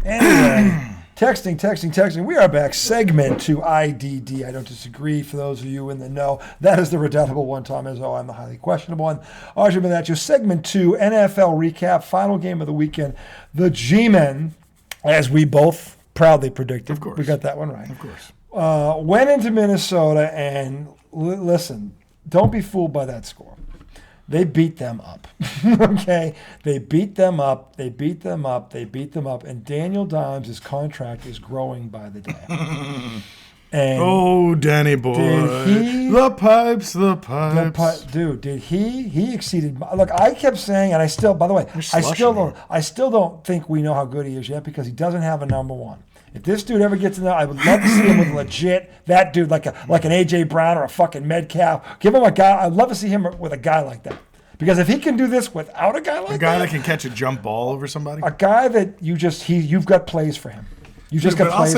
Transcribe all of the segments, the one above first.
Anyway, texting. We are back. Segment 2 IDD. I don't disagree. For those of you in the know, that is the redoubtable one. Tom Izzo. I'm the highly questionable one. Arjun Benaccio. Segment 2 NFL recap. Final game of the weekend. The G-Men, as we both proudly predicted. Of course. We got that one right. Of course. Went into Minnesota and listen, don't be fooled by that score. They beat them up. Okay? They beat them up. And Daniel Dimes' contract is growing by the day. And Danny boy. The pipes. Dude, did he exceeded look, I kept saying, and I still, by the way, I still don't think we know how good he is yet because he doesn't have a number one. If this dude ever gets in there, I would love to see him with legit that dude, like an AJ Brown or a fucking Metcalf. Give him a guy. I'd love to see him with a guy like that. Because if he can do this without a guy like that, a guy that can catch a jump ball over somebody, a guy that you've got plays for him. You just got plays.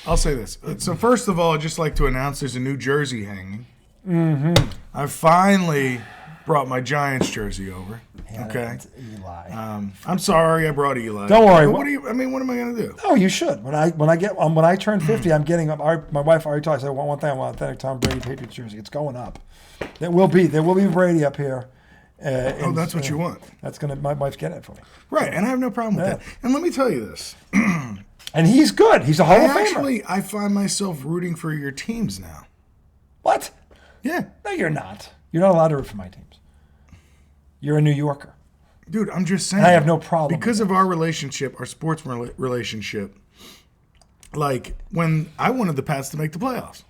I'll say this. So first of all, I'd just like to announce there's a new jersey hanging. Mm-hmm. I finally brought my Giants jersey over. Okay. Eli. I'm sorry I brought Eli. Don't worry. What am I going to do? No, you should. When I turn 50, I'm getting my wife already told me, I said, one thing, I want an authentic Tom Brady Patriots jersey. It's going up. There will be Brady up here. That's what you want. My wife's getting it for me. Right, and I have no problem with that. And let me tell you this. And he's good. He's a Hall of Famer. I find myself rooting for your teams now. What? Yeah. No, you're not. You're not allowed to root for my teams. You're a New Yorker. Dude, I'm just saying. I have no problem. Because of our relationship, our sports relationship, like when I wanted the Pats to make the playoffs.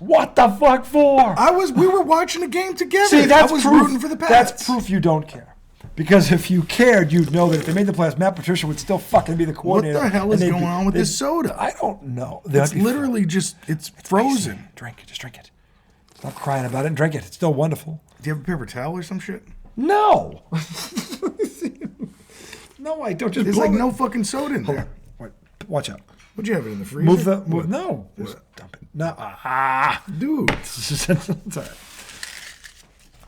What the fuck for? We were watching a game together. See, I was rooting for the Pats. That's proof you don't care. Because if you cared, you'd know that if they made the playoffs, Matt Patricia would still fucking be the coordinator. What the hell is going on with this soda? I don't know. It's literally it's frozen. Icy. Drink it. Just drink it. Stop crying about it and drink it. It's still wonderful. Do you have a paper towel or some shit? No. No, I don't. There's like no fucking soda in there. Wait, watch out. Would you have it in the freezer? No. Just dump it. No. Dude. It's all right.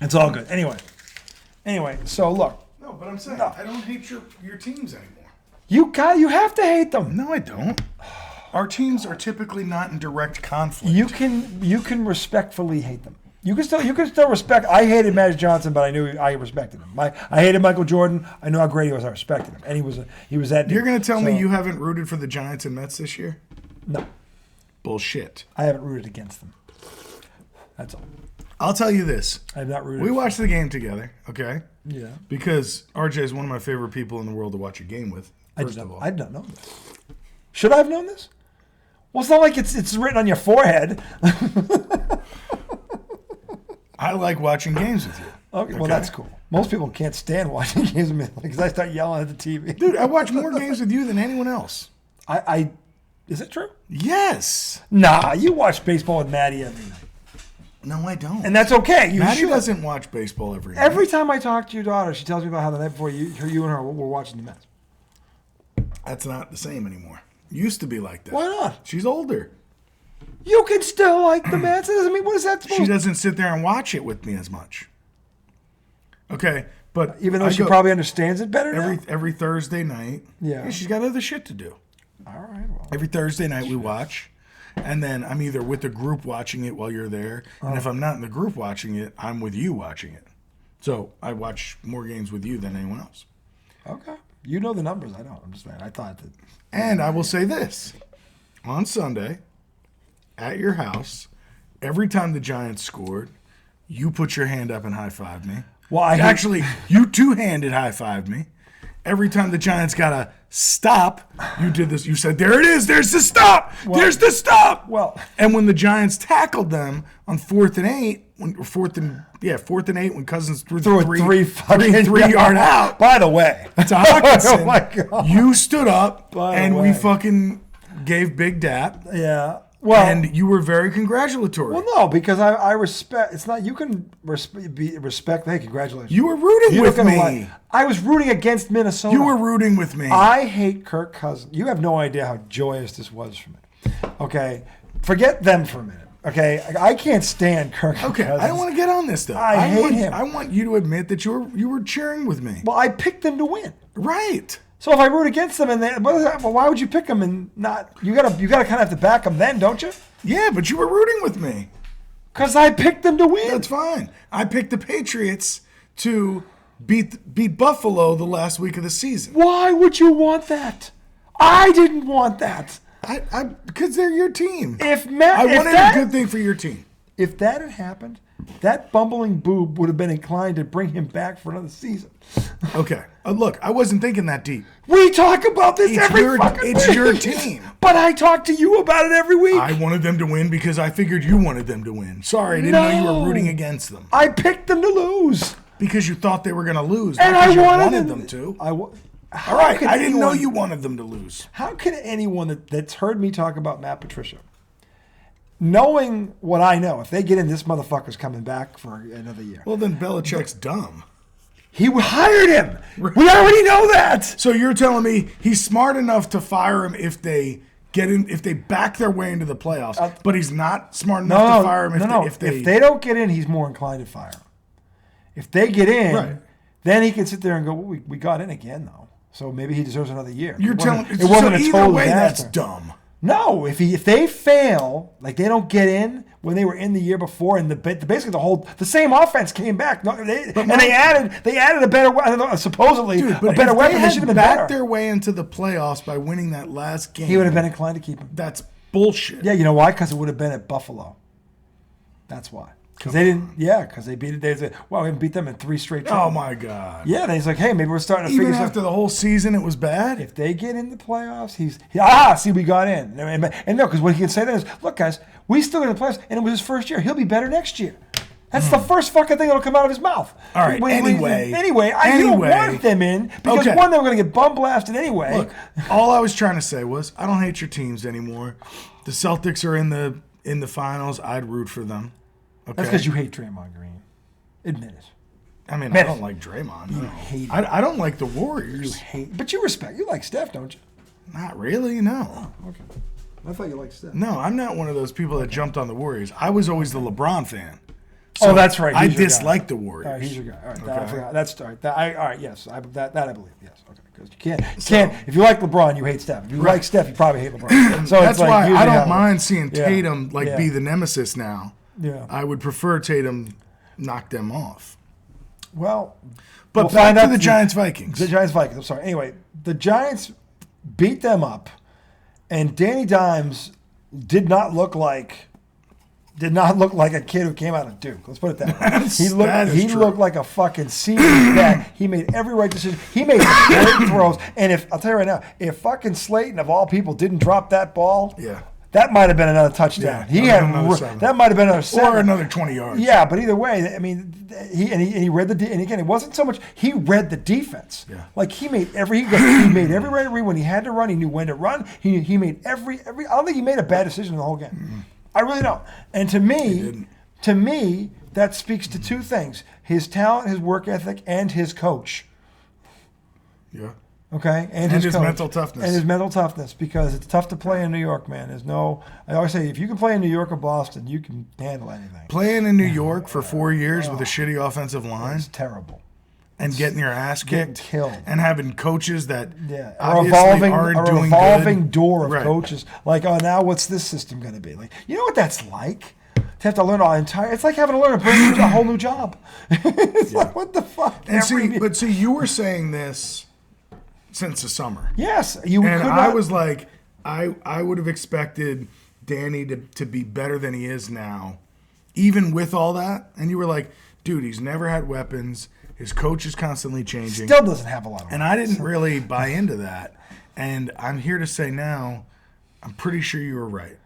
It's all good. Anyway, so look. No, but I'm saying I don't hate your teams anymore. You have to hate them. No, I don't. Our teams are typically not in direct conflict. You can respectfully hate them. You can still respect. I hated Magic Johnson, but I knew I respected him. I hated Michael Jordan. I knew how great he was. I respected him, and he was that dude. You're going to tell me you haven't rooted for the Giants and Mets this year? No. Bullshit. I haven't rooted against them. That's all. I'll tell you this. I've not rooted. We watched the game together, okay? Yeah. Because RJ is one of my favorite people in the world to watch a game with. First of all, I did not know this. Should I have known this? Well, it's not like it's written on your forehead. I like watching games with you. Okay, well, that's cool. Most people can't stand watching games with me because I start yelling at the TV. Dude, I watch more games with you than anyone else. Is it true? Yes. Nah, you watch baseball with Maddie every night. No, I don't. And that's okay. Maddie doesn't watch baseball every night. Every time I talk to your daughter, she tells me about how the night before you and her were watching the Mets. That's not the same anymore. Used to be like that. Why not? She's older. You can still like the Mets. That doesn't mean, what is that supposed to? She doesn't sit there and watch it with me as much. Okay, but even though she probably understands it better now? Every Thursday night. Yeah, she's got other shit to do. All right. Well, every Thursday night we watch, and then I'm either with the group watching it while you're there, and if I'm not in the group watching it, I'm with you watching it. So I watch more games with you than anyone else. Okay. You know the numbers. I don't. I'm just saying. I thought that. And I will say this. On Sunday, at your house, every time the Giants scored, you put your hand up and high-fived me. Well, actually, you two-handed high-fived me. Every time the Giants got a stop, you did this. You said, there it is. There's the stop. There's the stop. Well, and when the Giants tackled them on 4th and 8, when Cousins threw a three-yard out. By the way. To Hawkinson, oh my God. You stood up and we fucking gave big dap. Yeah. Well, and you were very congratulatory. Well, no, because I respect. It's not you can respect. Hey, congratulations. You were rooting with me. Lie. I was rooting against Minnesota. You were rooting with me. I hate Kirk Cousins. You have no idea how joyous this was for me. Okay, forget them for a minute. Okay, I can't stand Kirk Cousins. I don't want to get on this though. I hate him. I want you to admit that you were cheering with me. Well, I picked them to win. Right. So if I root against them, well, why would you pick them and not? You gotta kind of have to back them then, don't you? Yeah, but you were rooting with me. Because I picked them to win. That's fine. I picked the Patriots to beat Buffalo the last week of the season. Why would you want that? I didn't want that. Because they're your team. I wanted a good thing for your team. If that had happened, that bumbling boob would have been inclined to bring him back for another season. Okay. Look, I wasn't thinking that deep. We talk about this every fucking week. It's your team. But I talk to you about it every week. I wanted them to win because I figured you wanted them to win. Sorry, I didn't know you were rooting against them. I picked them to lose. Because you thought they were going to lose. And I wanted them to. All right, I didn't know you wanted them to lose. How can anyone that's heard me talk about Matt Patricia, knowing what I know, if they get in, this motherfucker's coming back for another year. Well, then Belichick's dumb. He hired him. We already know that. So you're telling me he's smart enough to fire him if they back their way into the playoffs, but he's not smart enough to fire him if they don't get in, he's more inclined to fire him. If they get in, then he can sit there and go, well, we got in again, though. So maybe he deserves another year. It wasn't a total disaster. That's dumb. No, if they fail, like they don't get in when they were in the year before, and basically the same offense came back. They added a better, supposedly a better weapon. They should have been better. Their way into the playoffs by winning that last game. He would have been inclined to keep him. That's bullshit. Yeah, you know why? Because it would have been at Buffalo. That's why. Because they didn't, because they beat it. They said, well, we haven't beat them in 3 straight trips. Oh, my God. Yeah, and he's like, hey, maybe we're starting to figure something. Even after the whole season, it was bad? If they get in the playoffs, see, we got in. And no, because what he can say then is, look, guys, we still got in the playoffs, and it was his first year. He'll be better next year. That's the first fucking thing that'll come out of his mouth. All right, anyway. I don't want them in, because one, they were going to get bum blasted anyway. Look, all I was trying to say was, I don't hate your teams anymore. The Celtics are in the finals. I'd root for them. Okay. That's because you hate Draymond Green. Admit it. I mean, I don't like Draymond. You hate him. I don't like the Warriors. But you respect. You like Steph, don't you? Not really, no. Oh, okay. I thought you liked Steph. No, I'm not one of those people that jumped on the Warriors. I was always the LeBron fan. So that's right. I dislike the Warriors. All right, he's your guy. All right, I forgot. That's all right. All right, yes, that I believe. Yes, okay. Because you can't. If you like LeBron, you hate Steph. If you like Steph, you probably hate LeBron. So that's why I don't mind seeing Tatum be the nemesis now. Yeah, I would prefer Tatum knock them off. Well, but back to the Giants-Vikings. The Giants-Vikings. I'm sorry. Anyway, the Giants beat them up, and Danny Dimes did not look like a kid who came out of Duke. Let's put it that way. He looked like a fucking senior back. He made every right decision. He made great throws. And I'll tell you right now, if fucking Slayton of all people didn't drop that ball, that might have been another touchdown. That might have been another 7. Or another 20 yards. Yeah, but either way, I mean, he read and again, it wasn't so much he read the defense. Yeah. Like he made every right read when he had to run. He knew when to run. He made every. I don't think he made a bad decision in the whole game. Mm-hmm. I really don't. And to me, that speaks to 2 things: his talent, his work ethic, and his coach. Yeah. Okay, and his mental toughness. And his mental toughness, because it's tough to play in New York, man. I always say, if you can play in New York or Boston, you can handle anything. Playing in New York for 4 years with a shitty offensive line is terrible. And getting your ass kicked, killed, and having coaches that a revolving door of coaches. Like, oh, now what's this system going to be? Like, you know what that's like? To have to learn it's like having to learn a whole new job. It's like, what the fuck? And see, you were saying this since the summer. Yes, I was like, I would have expected Danny to be better than he is now, even with all that. And you were like, dude, he's never had weapons. His coach is constantly changing. Still doesn't have a lot of weapons. And I didn't really buy into that. And I'm here to say now, I'm pretty sure you were right.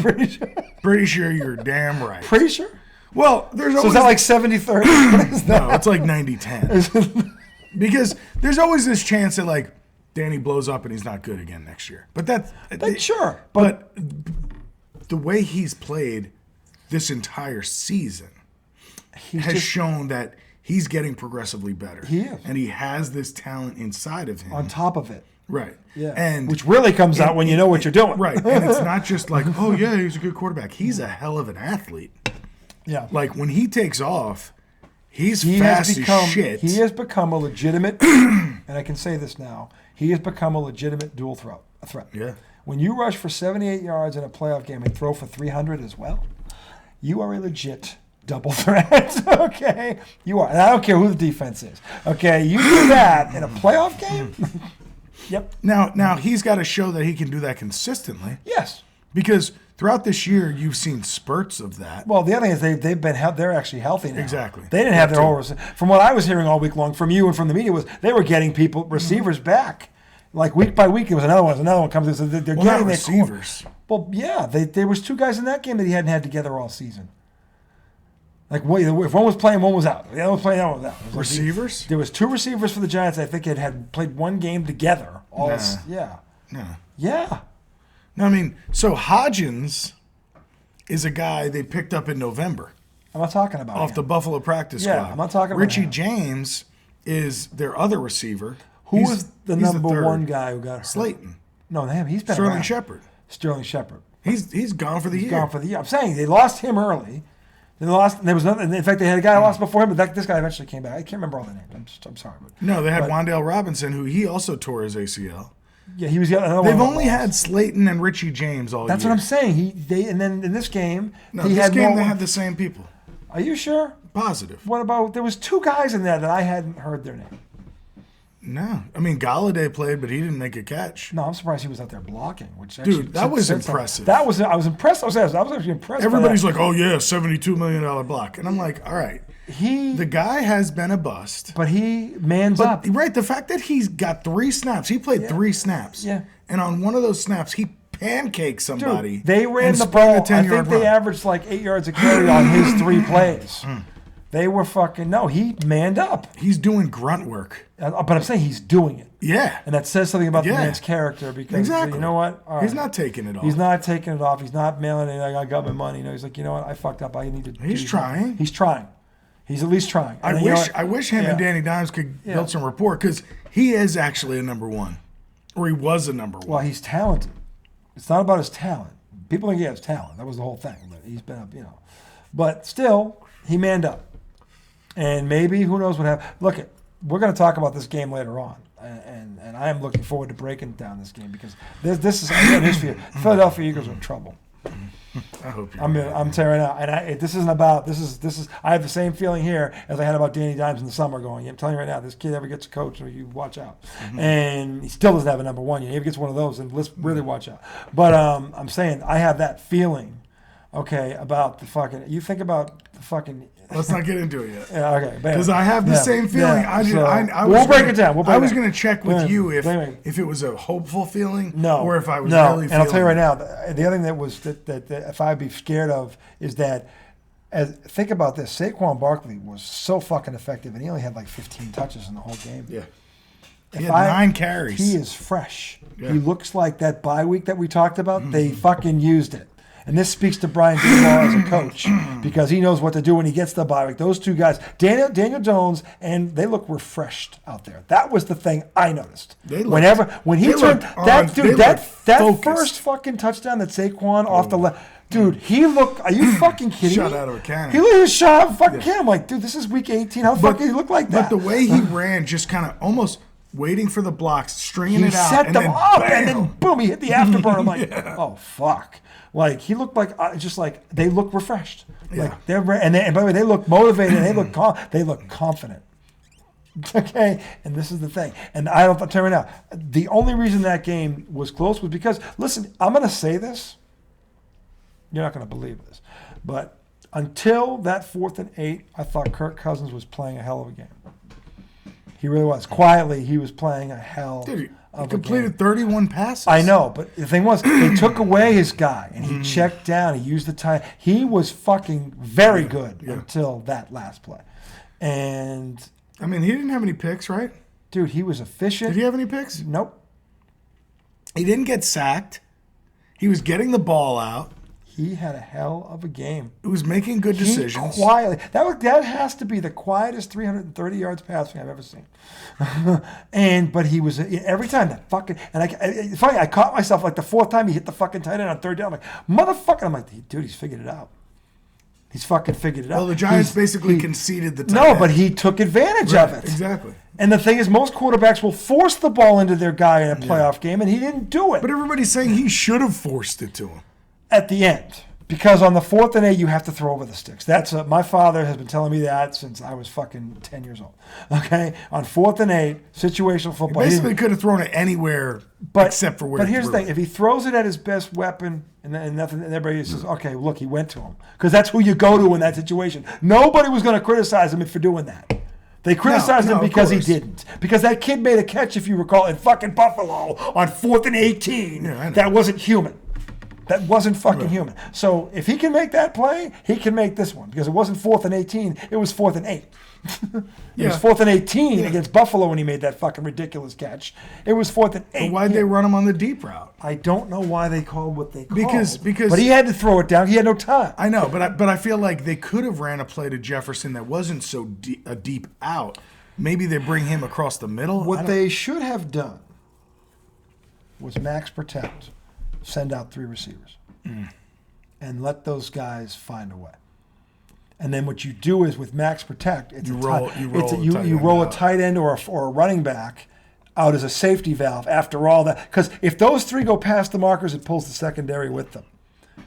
Pretty sure? Pretty sure you're damn right. Pretty sure? Well, there's always... So is that like 70-30? What is that? No, it's like 90-10. Because there's always this chance that, like, Danny blows up and he's not good again next year. But that's sure. But the way he's played this entire season has shown that he's getting progressively better. He is. And he has this talent inside of him. On top of it. Right. Yeah. And which really comes out when you know what you're doing. Right. And it's not just like, oh, yeah, he's a good quarterback. He's a hell of an athlete. Yeah. Like, when he takes off, He's fast as shit. He has become a legitimate, and I can say this now, he has become a legitimate dual threat. Yeah. When you rush for 78 yards in a playoff game and throw for 300 as well, you are a legit double threat. Okay? You are. And I don't care who the defense is. Okay? You do that in a playoff game? Yep. Now he's got to show that he can do that consistently. Yes. Because throughout this year, you've seen spurts of that. Well, the other thing is they're actually healthy now. Exactly. They didn't have their whole. From what I was hearing all week long from you and from the media was they were getting receivers back, like week by week. There was another one comes in. So they're getting not their receivers. Well, yeah, there was 2 guys in that game that he hadn't had together all season. Like if one was playing, one was out. The other was playing, the other was out. Receivers? There was 2 receivers for the Giants. I think had played one game together. Yeah. No. Yeah. No, I mean, so Hodgins is a guy they picked up in November. I'm not talking about off him. the Buffalo practice squad. Yeah, I'm not talking about Richie him. James is their other receiver. Who was the number 1 guy who got hurt? Slayton. No, he's been Sterling around. Shepard. Sterling Shepard. He's gone for the year. Gone for the year. I'm saying they lost him early. They lost. There was nothing. In fact, they had a guy who lost before him, but this guy eventually came back. I can't remember all the names. I'm sorry. No, they had Wan'Dale Robinson, who he also tore his ACL. Yeah, he was the other one. They've only had Slayton and Richie James all year. That's what I'm saying. And then in this game, they had the same people. Are you sure? Positive. What about there was 2 guys in there that I hadn't heard their name. No, I mean Galladay played, but he didn't make a catch. No, I'm surprised he was out there blocking. Which dude, that was impressive. I was impressed. I was actually impressed. Everybody's like, "Oh yeah, $72 million block," and I'm like, "All right." The guy has been a bust, but he mans up. Right, the fact that he's got 3 snaps, he played 3 snaps, and on one of those snaps, he pancaked somebody. Dude, they ran the ball. I think they averaged like 8 yards a carry on his 3 plays. They were he manned up. He's doing grunt work. But I'm saying he's doing it. Yeah. And that says something about the man's character because you know what? All right. He's not taking it off. He's not taking it off. He's not mailing it. I got my money. He's like, you know what? I fucked up. I need to. He's trying. He's trying. He's at least trying. I wish him and Danny Dimes could build some rapport because he is actually a number 1. Or he was a number 1. Well, he's talented. It's not about his talent. People think he has talent. That was the whole thing. But he's been up, But still, he manned up. And maybe, who knows what happened. Look, we're going to talk about this game later on. And I am looking forward to breaking down this game because this is history. Philadelphia Eagles are in trouble. I hope you're I'm telling you right now, and this isn't about this is. I have the same feeling here as I had about Danny Dimes in the summer. I'm telling you right now, this kid ever gets a coach, you watch out. And he still doesn't have a number 1. He ever gets one of those, and let's really watch out. But I'm saying I have that feeling. Okay, about the fucking. You think about the fucking. Let's not get into it yet. Yeah, okay. Because I have the same feeling. We'll break it down. I was going to check with you if it was a hopeful feeling or if I was really feeling. And I'll tell you right now, the other thing that was that if I'd be scared of is that, think about this, Saquon Barkley was so fucking effective and he only had like 15 touches in the whole game. Yeah. He had 9 carries. He is fresh. Yeah. He looks like that bye week that we talked about. They fucking used it. And this speaks to Brian Daboll as a coach because he knows what to do when he gets the bye week. Those 2 guys, Daniel Jones, and they look refreshed out there. That was the thing I noticed. When he turned that first fucking touchdown that Saquon off the left, dude, he looked. Are you fucking kidding me? Shot out of a cannon. He looked shot out of a fucking cannon. I'm like, dude, this is week 18. How fucking he look like that? But the way he ran, just kind of almost waiting for the blocks, stringing it out, and then boom, he hit the afterburner. I'm like, oh fuck. Like he looked like they look refreshed. Like and by the way, they look motivated. They look confident. Okay, and this is the thing. And I'll tell you right now, the only reason that game was close was because listen, I'm going to say this. You're not going to believe this, but until that 4th and 8, I thought Kirk Cousins was playing a hell of a game. He really was. Quietly, he was playing a hell of a game. He completed 31 passes. I know, but the thing was, they took away his guy, and he checked down. He used the time. He was fucking very good until that last play. And I mean, he didn't have any picks, right? Dude, he was efficient. Did he have any picks? Nope. He didn't get sacked. He was getting the ball out. He had a hell of a game. He was making good decisions. Quietly. That has to be the quietest 330 yards passing I've ever seen. But he was every time that fucking it's funny. I caught myself like the 4th time he hit the fucking tight end on 3rd down. I'm like, motherfucker. I'm like, dude, he's figured it out. He's fucking figured it out. Well, the Giants basically conceded the tight No, end. but he took advantage of it. Exactly. And the thing is, most quarterbacks will force the ball into their guy in a playoff game, and he didn't do it. But everybody's saying he should have forced it to him. At the end. Because on the 4th and 8, you have to throw over the sticks. That's my father has been telling me that since I was fucking 10 years old. Okay? On 4th and 8, situational football. He basically could have thrown it anywhere except for where But here's the thing. If he throws it at his best weapon and nothing, and everybody says, okay, look, he went to him. Because that's who you go to in that situation. Nobody was going to criticize him for doing that. They criticized him because he didn't. Because that kid made a catch, if you recall, in fucking Buffalo on 4th and 18. That wasn't human. That wasn't fucking human. So if he can make that play, he can make this one. Because it wasn't 4th and 18, it was 4th and 8. It was 4th and 18 against Buffalo when he made that fucking ridiculous catch. It was 4th and 8. But why'd they run him on the deep route? I don't know why they called what they called. Because but he had to throw it down. He had no time. I know, but I feel like they could have ran a play to Jefferson that wasn't so deep out. Maybe they bring him across the middle. What they should have done was max protect. Send out 3 receivers and let those guys find a way. And then what you do is with max protect, you roll a tight end or a running back out as a safety valve after all that. Because if those 3 go past the markers, it pulls the secondary with them.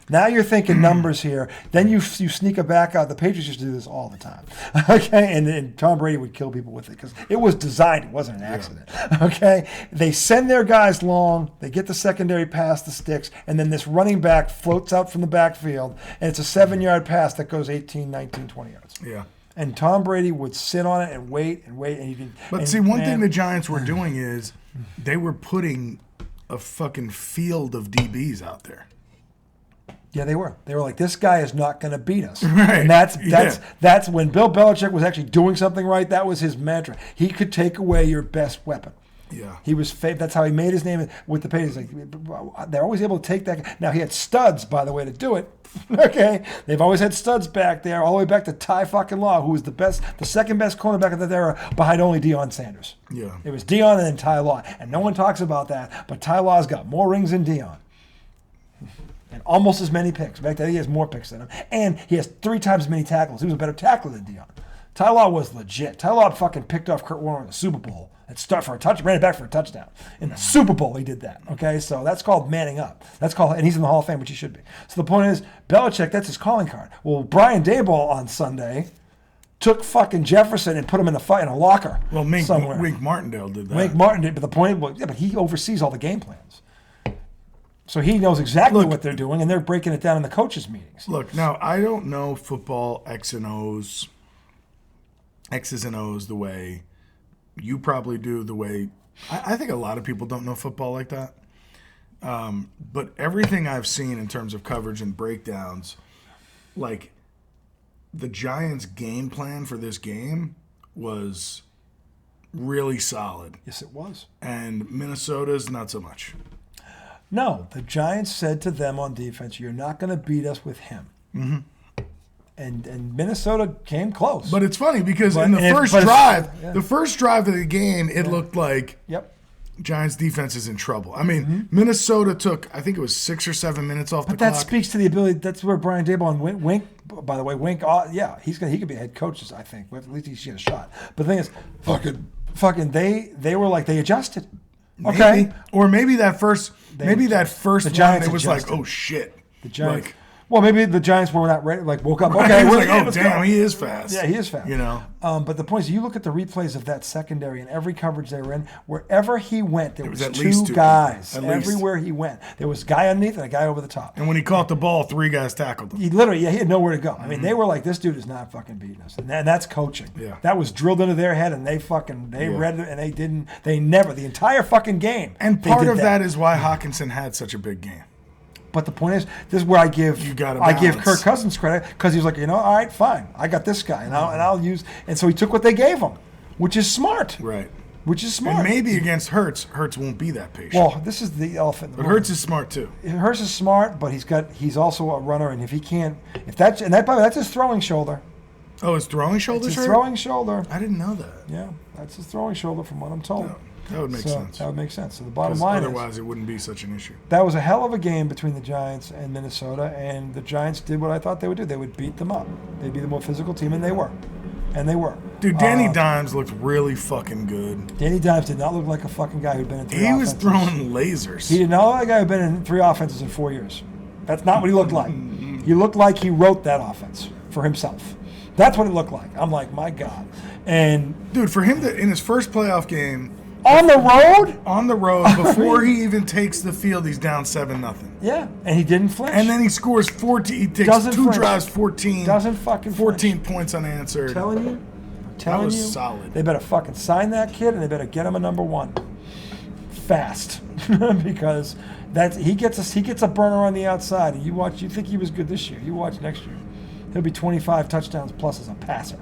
Now you're thinking numbers here. Then you sneak a back out. The Patriots used to do this all the time. Okay, and Tom Brady would kill people with it because it was designed. It wasn't an accident. Okay, they send their guys long. They get the secondary past the sticks, and then this running back floats out from the backfield, and it's a 7-yard pass that goes 18, 19, 20 yards. Yeah. And Tom Brady would sit on it and wait, and he didn't. But see, one thing the Giants were doing is they were putting a fucking field of DBs out there. Yeah, they were. They were like, this guy is not going to beat us. Right. And that's when Bill Belichick was actually doing something right. That was his mantra. He could take away your best weapon. Yeah. He was that's how he made his name with the Patriots. Like, they're always able to take that. Now, he had studs, by the way, to do it. Okay? They've always had studs back there, all the way back to Ty fucking Law, who was the second best cornerback of that era behind only Deion Sanders. Yeah. It was Deion and then Ty Law. And no one talks about that, but Ty Law's got more rings than Deion. And almost as many picks. In fact, I think he has more picks than him. And he has 3 times as many tackles. He was a better tackler than Deion. Ty Law was legit. Ty Law fucking picked off Kurt Warner in the Super Bowl and ran it back for a touchdown. In the Super Bowl, he did that. Okay, so that's called manning up. And he's in the Hall of Fame, which he should be. So the point is, Belichick, that's his calling card. Well, Brian Daboll on Sunday took fucking Jefferson and put him in a locker somewhere. Wink Martindale did that. Wink Martin did, but the point was, but he oversees all the game plans. So he knows exactly what they're doing, and they're breaking it down in the coaches' meetings. Look, now, I don't know football X's and O's the way you probably do, the way I think a lot of people don't know football like that. But everything I've seen in terms of coverage and breakdowns, like the Giants' game plan for this game was really solid. Yes, it was. And Minnesota's not so much. No, the Giants said to them on defense, you're not going to beat us with him. Mm-hmm. And Minnesota came close. But it's funny because in the first drive of the game, it looked like Giants defense is in trouble. I mean, Minnesota took, I think it was 6 or 7 minutes off the clock. But that speaks to the ability. That's where Brian Daboll and Wink, by the way, he could be head coaches, I think. At least he should get a shot. But the thing is, they were like, they adjusted. Okay. Maybe that first the Giants it was adjusted. Like, oh shit. The Giants. Well, maybe the Giants were not ready. Like woke up. Okay, we're like, oh damn, he is fast. Yeah, he is fast. You know. But the point is, you look at the replays of that secondary and every coverage they were in. Wherever he went, there was at two least two guys. people, Everywhere he went, there was a guy underneath and a guy over the top. And when he caught the ball, 3 guys tackled him. He had nowhere to go. I mean, they were like, this dude is not fucking beating us, and that's coaching. Yeah. That was drilled into their head, and they read it, and they didn't. They never the entire fucking game. And part of that is why Hawkinson had such a big game. But the point is, this is where I give Kirk Cousins credit because he was like, all right, fine, I got this guy, and I'll use. And so he took what they gave him, which is smart. Right. Which is smart. And maybe against Hurts won't be that patient. Well, this is the elephant. But Hurts is smart too. Hurts is smart, but he's also a runner, and if he can't, by the way, that's his throwing shoulder. Oh, his throwing shoulder. It's his throwing shoulder. I didn't know that. Yeah, that's his throwing shoulder, from what I'm told. No. That would make sense. That would make sense. So the bottom line otherwise it wouldn't be such an issue. That was a hell of a game between the Giants and Minnesota, and the Giants did what I thought they would do. They would beat them up. They'd be the more physical team, and they were. Dude, Danny Dimes looked really fucking good. Danny Dimes did not look like a fucking guy who'd been in 3 offenses. He was throwing lasers. He did not look like a guy who'd been in 3 offenses in 4 years. That's not what he looked like. He looked like he wrote that offense for himself. That's what it looked like. I'm like, my God. And dude, for him to, in his first playoff game, on the road, before he even takes the field, he's down 7-0. Yeah, and he didn't flinch. And then he scores 14. He takes 2 drives, 14. Doesn't fucking 14 points unanswered. I'm telling you. That was solid. They better fucking sign that kid, and they better get him a number 1 fast, because he gets a burner on the outside. And you think he was good this year. You watch next year, he'll be 25 touchdowns plus as a passer.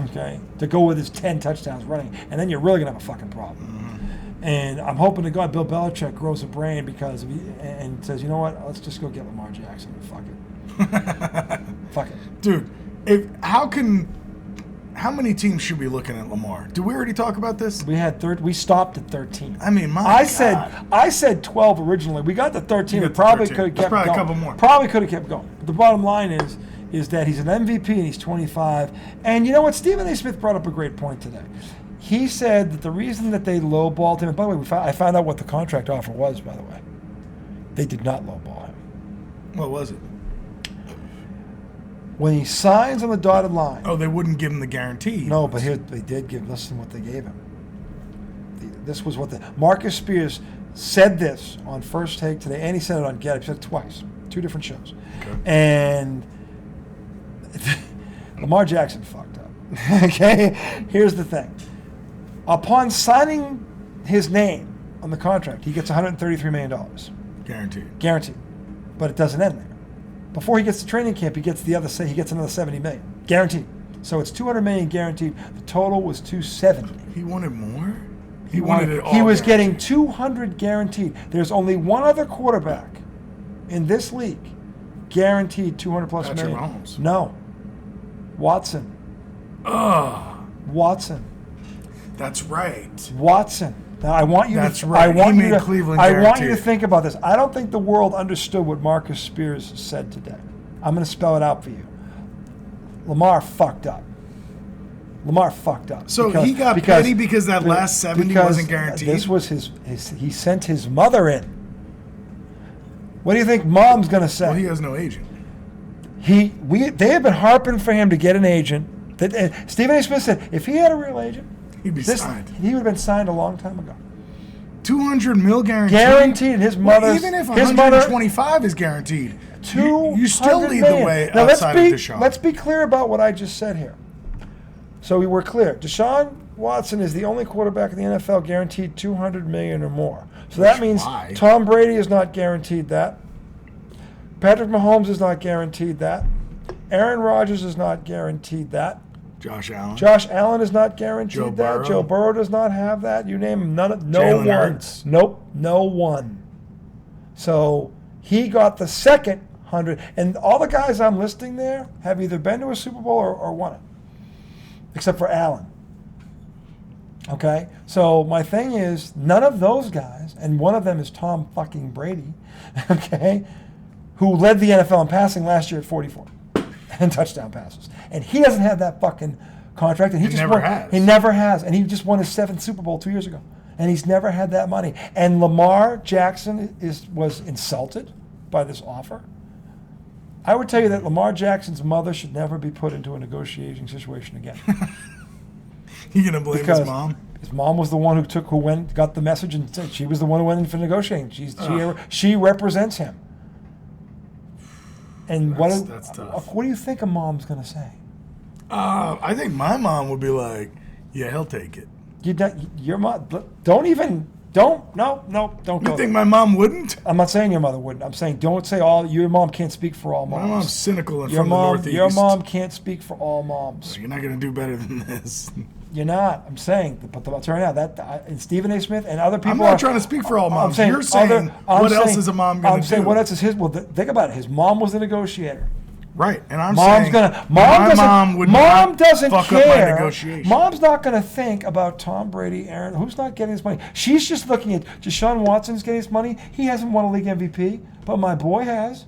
Okay, to go with his 10 touchdowns running, and then you're really gonna have a fucking problem. Mm-hmm. And I'm hoping to God Bill Belichick grows a brain because and says, you know what, let's just go get Lamar Jackson and fuck it. Fuck it, dude. How many teams should be looking at Lamar? Did we already talk about this? We stopped at 13. I mean, I said 12 originally. We got to 13. We probably could have kept going. Probably a couple more. Probably could have kept going. But the bottom line is that he's an MVP and he's 25. And you know what? Stephen A. Smith brought up a great point today. He said that the reason that they lowballed him, and by the way, I found out what the contract offer was, by the way. They did not lowball him. What was it? When he signs on the dotted line. Oh, they wouldn't give him the guarantee. No, but they did listen to what they gave him. This was what Marcus Spears said this on First Take today, and he said it on Get Up. He said it twice, 2 different shows. Okay. And Lamar Jackson fucked up. Okay? Here's the thing. Upon signing his name on the contract, he gets $133 million. Guaranteed. But it doesn't end there. Before he gets to training camp, he gets another $70 million. Guaranteed. So it's $200 million guaranteed. The total was $270. He wanted more? He wanted it all. He was getting $200 guaranteed. There's only one other quarterback in this league guaranteed $200+ Patrick million. Mahomes. No. Watson. Watson. That's right. Watson. Now I want you That's to. right. I want he you made to. Cleveland I want you to guaranteed. think about this. I don't think the world understood what Marcus Spears said today. I'm going to spell it out for you. Lamar fucked up. So he got petty because that last 70 wasn't guaranteed. This was his. He sent his mother in. What do you think Mom's going to say? Well, he has no agent. They have been harping for him to get an agent. Stephen A. Smith said if he had a real agent, he'd be signed. He would have been signed a long time ago. $200 million guaranteed. Guaranteed. And his mother. Even if 125 is guaranteed, you still lead the way now outside of Deshaun. Let's be clear about what I just said here. So we were clear. Deshaun Watson is the only quarterback in the NFL guaranteed $200 million or more. So that means Tom Brady is not guaranteed that. Patrick Mahomes is not guaranteed that. Aaron Rodgers is not guaranteed that. Josh Allen is not guaranteed that. Joe Burrow does not have that. You name them. No one. Hurts. Nope. No one. So he got the second 100. And all the guys I'm listing there have either been to a Super Bowl or won it. Except for Allen. Okay? So my thing is, none of those guys, and one of them is Tom fucking Brady, okay, who led the NFL in passing last year at 44 and touchdown passes. And he doesn't have that fucking contract. And he never has. And he just won his 7th Super Bowl 2 years ago. And he's never had that money. And Lamar Jackson was insulted by this offer. I would tell you that Lamar Jackson's mother should never be put into a negotiating situation again. You gonna blame his mom? His mom was the one who got the message, and said she was the one who went in for negotiating. She represents him. And that's tough. What do you think a mom's gonna say? I think my mom would be like, "Yeah, he'll take it." Your mom don't go. You think my mom wouldn't? I'm not saying your mother wouldn't. I'm saying don't say your mom can't speak for all moms. My mom's cynical and from the Northeast. Your mom can't speak for all moms. You're not going to do better than this. You're not. I'm saying, but I'll tell you now, and Stephen A. Smith and other people. I'm not trying to speak for all moms. You're saying, what else is a mom going to do? I'm saying, what else is his? Well, think about it. His mom was the negotiator. Right, and I'm Mom's saying gonna. mom Doesn't fuck care. up my negotiation. Mom's not gonna think about Tom Brady, Aaron. Who's not getting his money? She's just looking at Deshaun Watson's getting his money. He hasn't won a league MVP, but my boy has.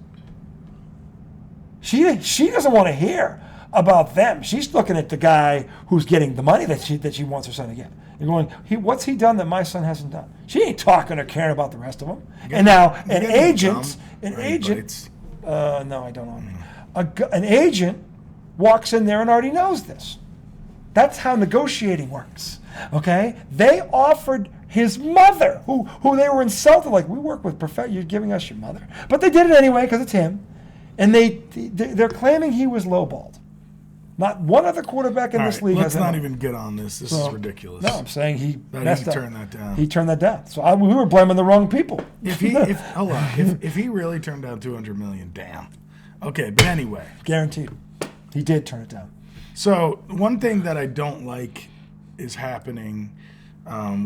She doesn't want to hear about them. She's looking at the guy who's getting the money that she wants her son to get. And going, what's he done that my son hasn't done? She ain't talking or caring about the rest of them. And now an agent. No, I don't know. An agent walks in there and already knows this. That's how negotiating works. Okay? They offered his mother, who they were insulted, like, we work with you're giving us your mother. But they did it anyway because it's him. And they're claiming he was lowballed. Not one other quarterback in this league let's has not even get on this. This is ridiculous. No, I'm saying he messed up. Turned that down. He turned that down. So we were blaming the wrong people. If he really turned down $200 million, damn. Okay, but anyway. Guaranteed. He did turn it down. So one thing that I don't like is happening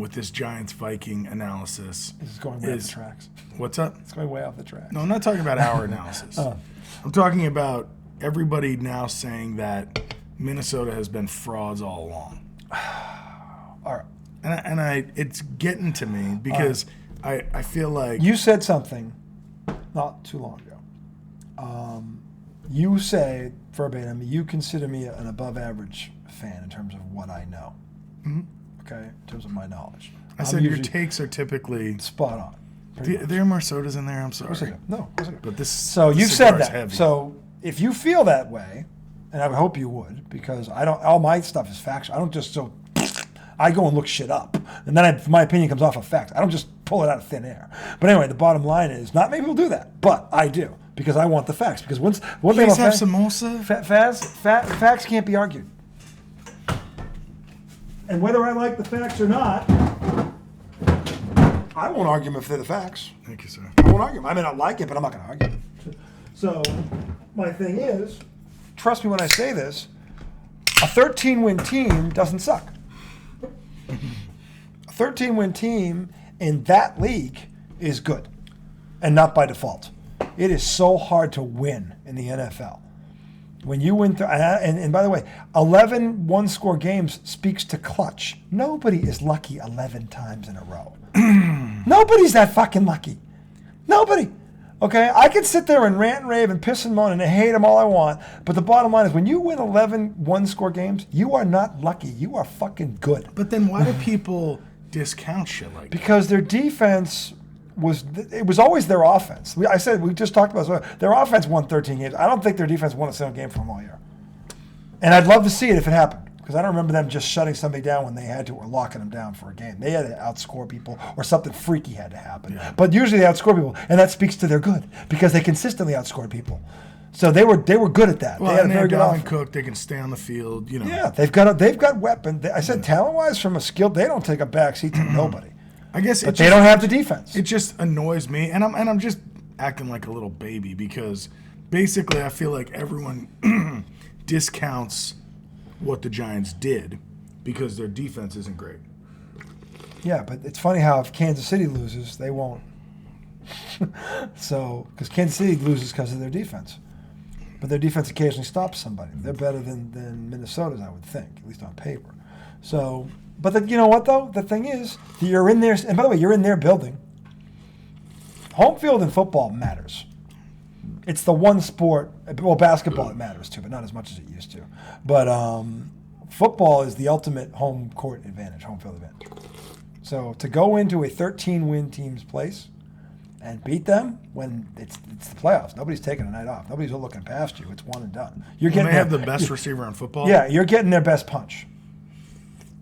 with this Giants-Viking analysis. This is going way off the tracks. What's up? It's going way off the tracks. No, I'm not talking about our analysis. I'm talking about everybody now saying that Minnesota has been frauds all along. All right. And it's getting to me because I feel like... You said something not too long ago. You say, verbatim, you consider me an above-average fan in terms of what I know. Mm-hmm. Okay? In terms of my knowledge. I said your takes are typically... Spot on. There are more sodas in there? I'm sorry. No. But this So you said that. Heavy. So if you feel that way, and I would hope you would, because all my stuff is factual. I don't just I go and look shit up, and then my opinion comes off of facts. I don't just pull it out of thin air. But anyway, the bottom line is, not many people do that, but I do, because I want the facts. Because one thing about have samosa? Facts can't be argued. And whether I like the facts or not, I won't argue them if they're the facts. Thank you, sir. I won't argue them. I may not like it, but I'm not going to argue it. So my thing is, trust me when I say this, a 13-win team doesn't suck. A 13-win team in that league is good, and not by default. It is so hard to win in the NFL. When you win, and by the way, 11 one-score games speaks to clutch. Nobody is lucky 11 times in a row. Nobody's that fucking lucky. Nobody. Okay? I could sit there and rant and rave and piss and moan and hate them all I want, but the bottom line is when you win 11 one-score games, you are not lucky. You are fucking good. But then why do people discount shit like that? Because their defense was always their offense. We just talked about this. Their offense won 13 games. I don't think their defense won a single game for them all year. And I'd love to see it if it happened. Because I don't remember them just shutting somebody down when they had to or locking them down for a game. They had to outscore people or something freaky had to happen. Yeah. But usually they outscore people, and that speaks to their good because they consistently outscored people. So they were good at that. Well, they had and a very good Dalvin offense. Cook. They can stay on the field. You know. Yeah, they've got weapons. I said talent-wise, from a skill, they don't take a backseat to nobody. I guess, but they don't have the defense. It just annoys me, and I'm just acting like a little baby because basically I feel like everyone discounts what the Giants did because their defense isn't great. Yeah, but it's funny how if Kansas City loses, they won't. So, because Kansas City loses because of their defense. But their defense occasionally stops somebody. They're better than Minnesota's, I would think, at least on paper. So, but you know what, though? The thing is, you're in there, and by the way, you're in their building. Home field in football matters. It's the one sport, well, basketball it matters too, but not as much as it used to. But football is the ultimate home court advantage, home field advantage. So to go into a 13-win team's place and beat them when it's the playoffs, nobody's taking a night off. Nobody's looking past you. It's one and done. You're getting. They have the best receiver in football. Yeah, you're getting their best punch.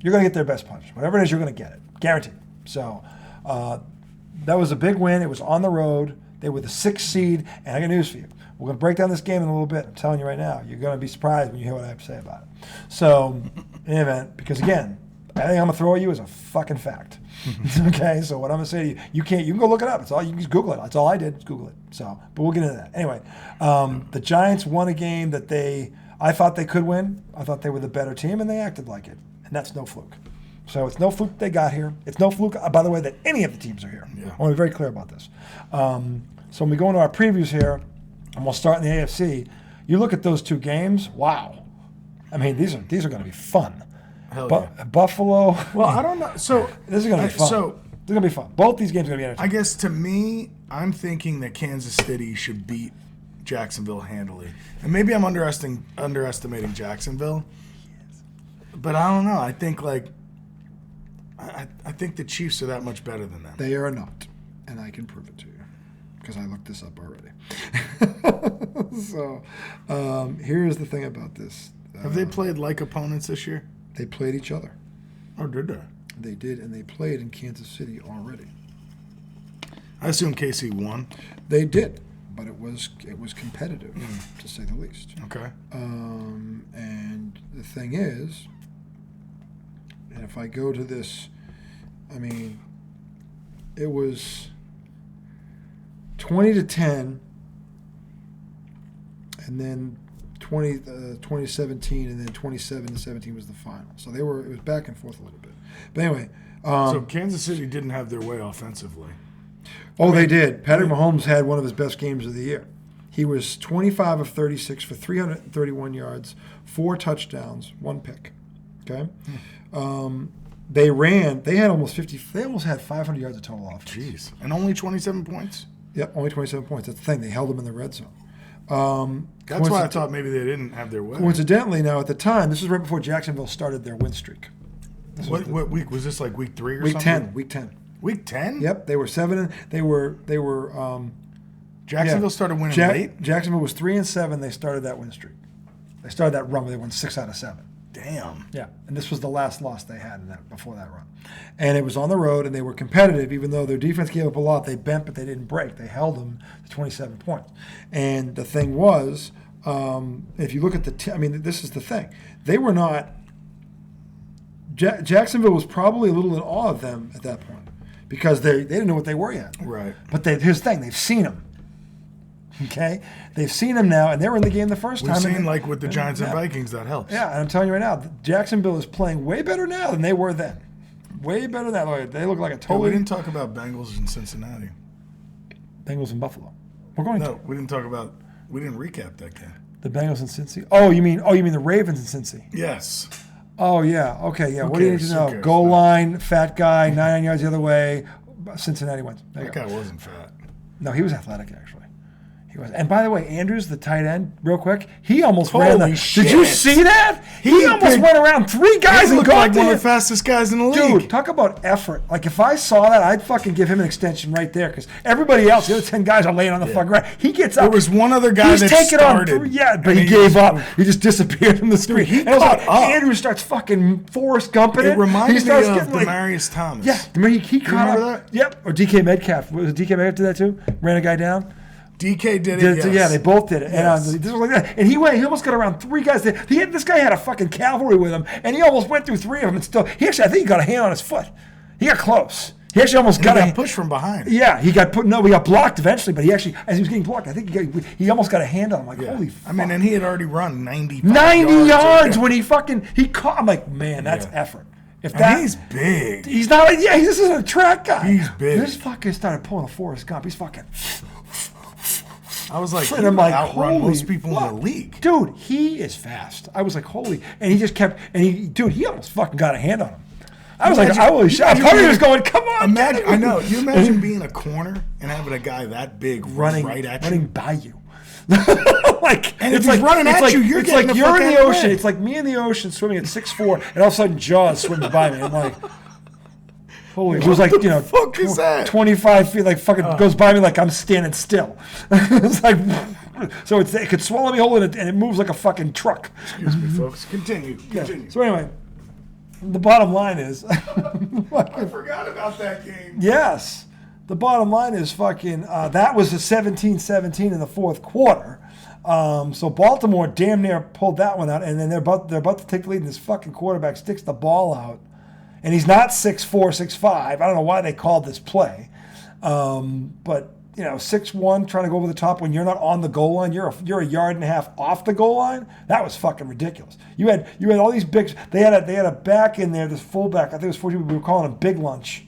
You're going to get their best punch. Whatever it is, you're going to get it. Guaranteed. So that was a big win. It was on the road. They were the 6th seed, and I got news for you. We're going to break down this game in a little bit. I'm telling you right now, you're going to be surprised when you hear what I have to say about it. So, in any event, because again, everything I'm going to throw at you is a fucking fact. Okay, so what I'm going to say to you, you can go look it up. It's all you can just Google it. That's all I did, is Google it. So, but we'll get into that. Anyway, the Giants won a game that I thought they could win. I thought they were the better team, and they acted like it. And that's no fluke. So it's no fluke they got here. It's no fluke, by the way, that any of the teams are here. Yeah. I want to be very clear about this. So when we go into our previews here, and we'll start in the AFC, You look at those two games. Wow. I mean, these are going to be fun. Hell yeah. Buffalo. Well, I don't know. So this is going to be fun. So this is going to be fun. Both these games are going to be entertaining. I guess to me, I'm thinking that Kansas City should beat Jacksonville handily, and maybe I'm underestimating Jacksonville. But I don't know. I think I think the Chiefs are that much better than them. They are not, and I can prove it to you because I looked this up already. So here's the thing about this. Have they played like opponents this year? They played each other. Oh, did they? They did, and they played in Kansas City already. I assume KC won. They did, but it was competitive, to say the least. Okay. And the thing is, and if I go to this, I mean, it was 20-10, and then 2017, and then 27-17 was the final. So it was back and forth a little bit. But anyway, so Kansas City didn't have their way offensively. They did. Patrick Mahomes had one of his best games of the year. He was 25 of 36 for 331 yards, 4 touchdowns, 1 pick. Okay. They had almost 50. They almost had 500 yards of total offense. Jeez. And only 27 points? Yep, only 27 points. That's the thing. They held them in the red zone. That's why I thought maybe they didn't have their way. Coincidentally, now at the time, this was right before Jacksonville started their win streak. What week was this? Like week 3 or week something? 10. Week 10. Week 10? Yep, they were 7. They were. Jacksonville started winning late. Jacksonville was 3-7. They started that win streak. They started that run where they won 6 out of 7. Damn. Yeah, and this was the last loss they had before that run. And it was on the road, and they were competitive. Even though their defense gave up a lot, they bent, but they didn't break. They held them to 27 points. And the thing was, if you look at this is the thing. They were not – Jacksonville was probably a little in awe of them at that point because they didn't know what they were yet. Right. But here's the thing. They've seen them. Okay? They've seen them now, and they were in the game the first time. We've seen, like, with the Giants and Vikings, that helps. Yeah, and I'm telling you right now, Jacksonville is playing way better now than they were then. Way better than that. They look like a totally... we didn't talk about Bengals and Cincinnati. Bengals and Buffalo. We're going to. No, we didn't talk about... We didn't recap that game. The Bengals and Cincy? Oh, you mean the Ravens and Cincy? Yes. Oh, yeah. Okay, yeah. What do you need to know? Cares? Goal line, fat guy, 99 yards the other way. Cincinnati wins. That guy wasn't fat. No, he was athletic, actually. He was. And by the way, Andrews, the tight end, real quick, he almost ran the... shit. Did you see that? He almost went around 3 guys and looked got like one of the fastest guys in the league. Dude, talk about effort. Like, if I saw that, I'd fucking give him an extension right there because everybody else, the other 10 guys are laying on the fucking ground. He gets up. There was one other guy that started. But he gave up. He just disappeared from the screen. He caught up. Andrew starts fucking Forrest Gumping it. It reminded me of like, Demaryius Thomas. Yeah, he caught up. that? Yep. Or DK Metcalf. Was it DK Metcalf did that too? Ran a guy down? DK did it, yes. Yeah, they both did it. Yes. And this was like that. And he almost got around 3 guys. This guy had a fucking cavalry with him, and he almost went through 3 of them. And still, I think he got a hand on his foot. He got close. He actually almost got pushed from behind. Yeah, he got blocked eventually, but he actually, as he was getting blocked, I think he almost got a hand on him. Like, holy fuck. I mean, and he had already run 90 yards when he caught. I'm like, man, that's effort. He's big. He's not like, this isn't a track guy. He's big. This fucker started pulling a Forrest Gump. He's fucking... I was like, and I'm like, outrun most people in the league. Dude, he is fast. I was like, holy. And he just kept, he almost fucking got a hand on him. I was like, holy shit. Part of me was going, come on. Imagine, I know. You imagine being a corner and having a guy that big running right at you. Running by you. And if he's running at you, you're getting the you're in the ocean. win. It's like me in the ocean swimming at 6'4", and all of a sudden Jaws swims by me. I'm like... Holy, it was like, fuck is that? 25 feet, like fucking goes by me like I'm standing still. It's like, so it could swallow me whole and it moves like a fucking truck. Excuse me, folks. Continue. Yeah. So anyway, the bottom line is... I forgot about that game. Yes. The bottom line is fucking, that was a 17-17 in the fourth quarter. So Baltimore damn near pulled that one out, and then they're about to take the lead, and this fucking quarterback sticks the ball out. And he's not 6'4", 6'5". I don't know why they called this play. But, 6'1", trying to go over the top when you're not on the goal line. You're a yard and a half off the goal line. That was fucking ridiculous. You had all these big... They had a back in there, this fullback. I think it was 40 people. We were calling him Big Lunch.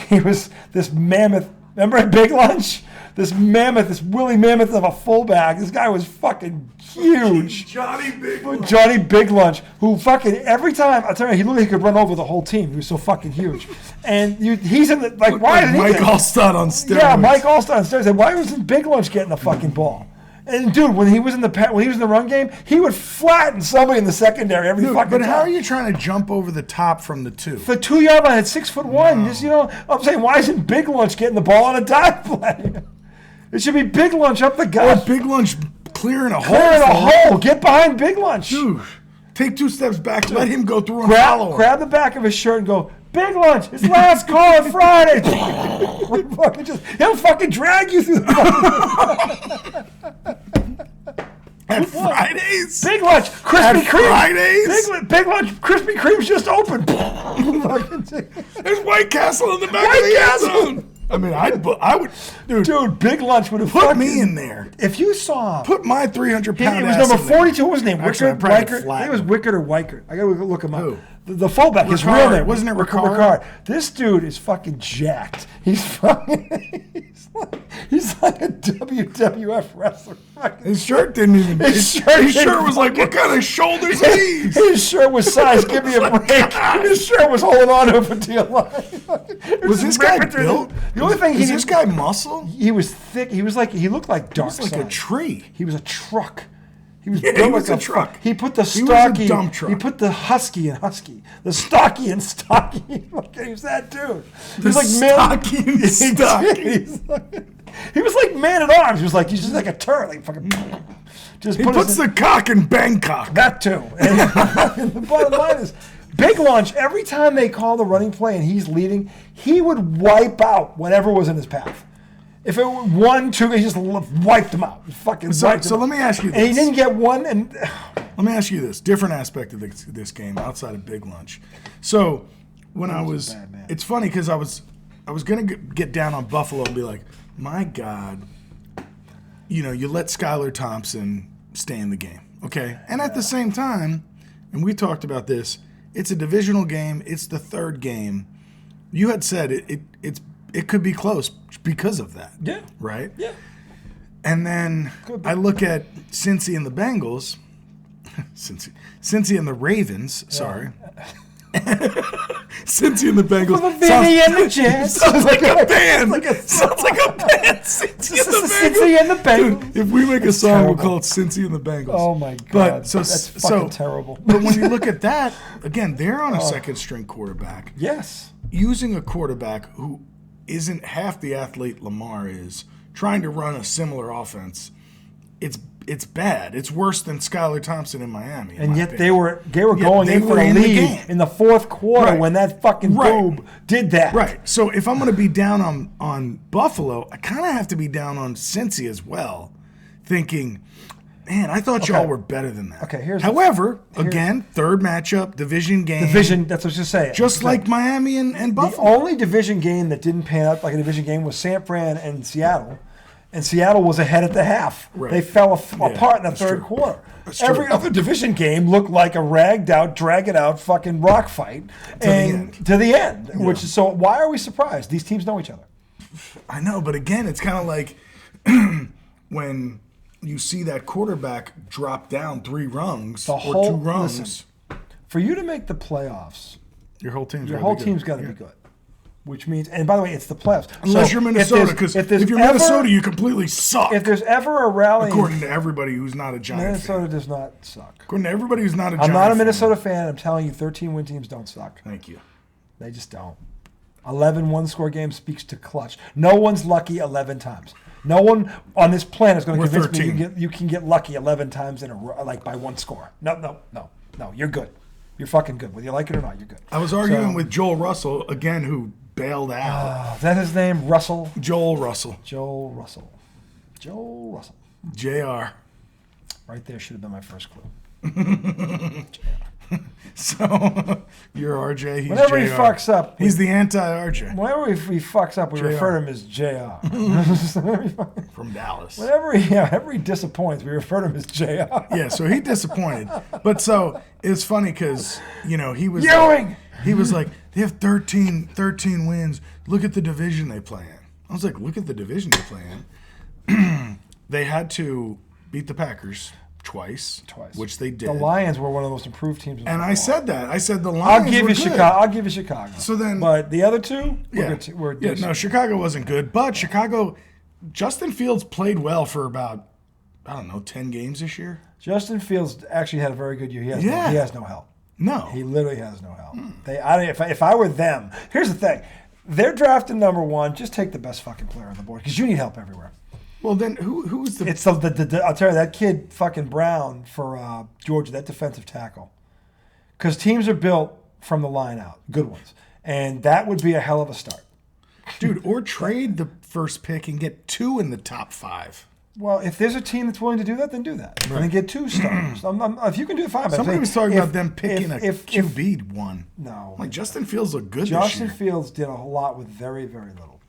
He was this mammoth Remember at Big Lunch? This mammoth, this woolly mammoth of a fullback. This guy was fucking huge. Johnny Big Lunch. Johnny Big Lunch, who fucking every time, I'll tell you, he looked like he could run over the whole team. He was so fucking huge. And he's in the, like, why did he Mike get, Allstott on steroids. Yeah, Mike Allstott on steroids. And why wasn't Big Lunch getting the fucking ball? And dude, when he was in the run game, he would flatten somebody in the secondary every fucking time. But how are you trying to jump over the top from the 2? The 2-yard line at 6'1". No. Just, I'm saying, why isn't Big Lunch getting the ball on a dive play? It should be Big Lunch up the gut. Or Big Lunch clearing a hole. Get behind Big Lunch. Dude, take 2 steps back. Let him go through and follow him. Grab the back of his shirt and go, Big Lunch, it's last call on Friday. He'll fucking drag you through the At Fridays? Big Lunch, Krispy Kreme. Fridays? Big Lunch, Krispy Kreme's just open. There's White Castle in the back of the end zone. I mean, I would, dude. Big Lunch would have put me in there. If you saw, put my 300-pound. It was number 42. What was his name? Actually, Wickard. I think it was Wickard or Weichert. I gotta look him up. Who? The fullback, his real name wasn't it Ricard? This dude is fucking jacked. He's fucking. He's like a WWF wrestler. His shirt didn't even. His shirt was like, what kind of shoulders are these? His shirt was size. Give me a break. His shirt was holding on to it for dear life. Was this guy built? The only thing is this guy muscle? He was thick. He looked like Darkseid. He was like a tree. He was a truck. He was built like a truck. He put the stocky. He was a dump truck. He put the husky in husky. The stocky and stocky. He was that dude. He was like stocky and stocky. He was like Man at Arms. He was like, he's just like a turd. Like fucking. He puts the cock in Bangkok. That too. And the bottom line is, Big Lunch, every time they call the running play and he's leading, he would wipe out whatever was in his path. If it were 1, 2, he just wiped them out. So let me ask you this. And he didn't get one. And let me ask you this. Different aspect of this game outside of Big Lunch. So when it's funny because I was going to get down on Buffalo and be like, my God, you let Skylar Thompson stay in the game. Okay. And at the same time, and we talked about this, it's a divisional game. It's the 3rd game. You had said it could be close because of that. Yeah. Right? Yeah. And then I look at Cincy and the Bengals. Cincy and the Ravens, sorry. Cincy and the Bengals. Vinny and the Jets. Sounds like a band. Sounds like a band. Cincy and the Bengals. Dude, if we make a song, we'll call it Cincy and the Bengals. Oh my God. But that's fucking terrible. But when you look at that, again, they're on a second-string quarterback. Yes. Using a quarterback who isn't half the athlete Lamar is, trying to run a similar offense, it's bad. It's worse than Skylar Thompson in Miami. And yet they were going in for the lead in the 4th quarter when that fucking boob did that. Right. So if I'm going to be down on Buffalo, I kind of have to be down on Cincy as well, thinking, man, I thought y'all were better than that. Okay, However, again, 3rd matchup, division game. That's what I was just saying. Just like Miami and Buffalo. The only division game that didn't pan out like a division game was San Fran and Seattle. And Seattle was ahead at the half. Right. They fell apart in the 3rd quarter. Every other division game looked like a ragged out, drag it out fucking rock fight to the end. Yeah. So why are we surprised? These teams know each other. I know, but again, it's kind of like when you see that quarterback drop down 3 rungs or 2 rungs. Listen, for you to make the playoffs, your whole team's got to be good. Which means, and by the way, it's the playoffs. Unless you're Minnesota, because if you're Minnesota, you completely suck. If there's ever a rally, according to everybody who's not a Giant Minnesota fan. does not suck. According to everybody who's not a Giant fan. I'm not a Minnesota fan. I'm telling you, 13 win teams don't suck. Thank you. They just don't. 11 one-score games speaks to clutch. No one's lucky 11 times. No one on this planet is going to convince 13. Me you can get lucky 11 times in a row, like by 1 score. No. You're good. You're fucking good. Whether you like it or not, you're good. I was arguing with Joel Russell again, who bailed out. Is that his name? Russell? Joel Russell. JR. Right there should have been my first clue. So, you're RJ, he's whenever JR. He fucks up. He's the anti-RJ. Whenever he fucks up, we refer to him as JR. From Dallas. Whenever he disappoints, we refer to him as JR. Yeah, so he disappointed. But so, it's funny because, he was... Ewing! He was like, they have 13 wins. Look at the division they play in. I was like, look at the division they're playing. They had to beat the Packers twice, which they did. The Lions were one of the most improved teams in and football. I said that. I said the Lions were good. I'll give you Chicago. So then, but the other two were decent. No, Chicago wasn't good. But Chicago, Justin Fields played well for about, 10 games this year. Justin Fields actually had a very good year. He has no help. No. He literally has no help. If I were them, here's the thing. They're drafting number one. Just take the best fucking player on the board because you need help everywhere. Well, then who's the... It's I'll tell you, that kid fucking Brown for Georgia, that defensive tackle. Because teams are built from the line out, good ones. And that would be a hell of a start. Dude, or trade the first pick and get 2 in the top 5. Well, if there's a team that's willing to do that, then do that. Right. And then get 2 starters. If you can do it, fine. Somebody was talking about them picking a QB one. No. Like, Justin Fields looked good Justin this year. Fields did a lot with very, very little.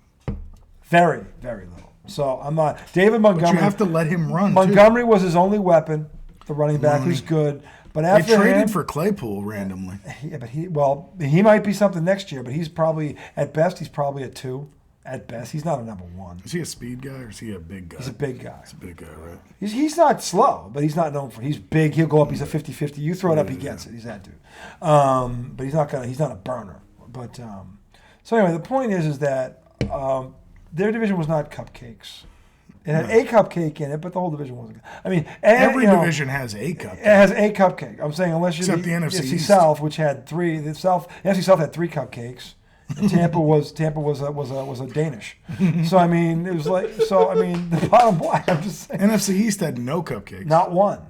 Very, very little. So I'm not. David Montgomery. But you have to let him run. Montgomery was his only weapon. The running back who's good. But after they traded for Claypool randomly. Yeah, but he might be something next year. But he's probably at best a 2. At best, he's not a number 1. Is he a speed guy or is he a big guy? He's a big guy. He's a big guy, right? He's not slow, but he's not known for. He's big. He'll go up. He's a 50-50. You throw it up, he gets it. He's that dude. But he's not a burner. But so anyway, the point is that their division was not cupcakes. It had a cupcake in it, but the whole division wasn't. I mean, every division has a cupcake. It has a cupcake. I'm saying unless you're except the NFC East. South, which had 3. The NFC South had 3 cupcakes. And Tampa was a Danish. So I mean, it was like the bottom line. I'm just saying. NFC East had no cupcakes. Not one.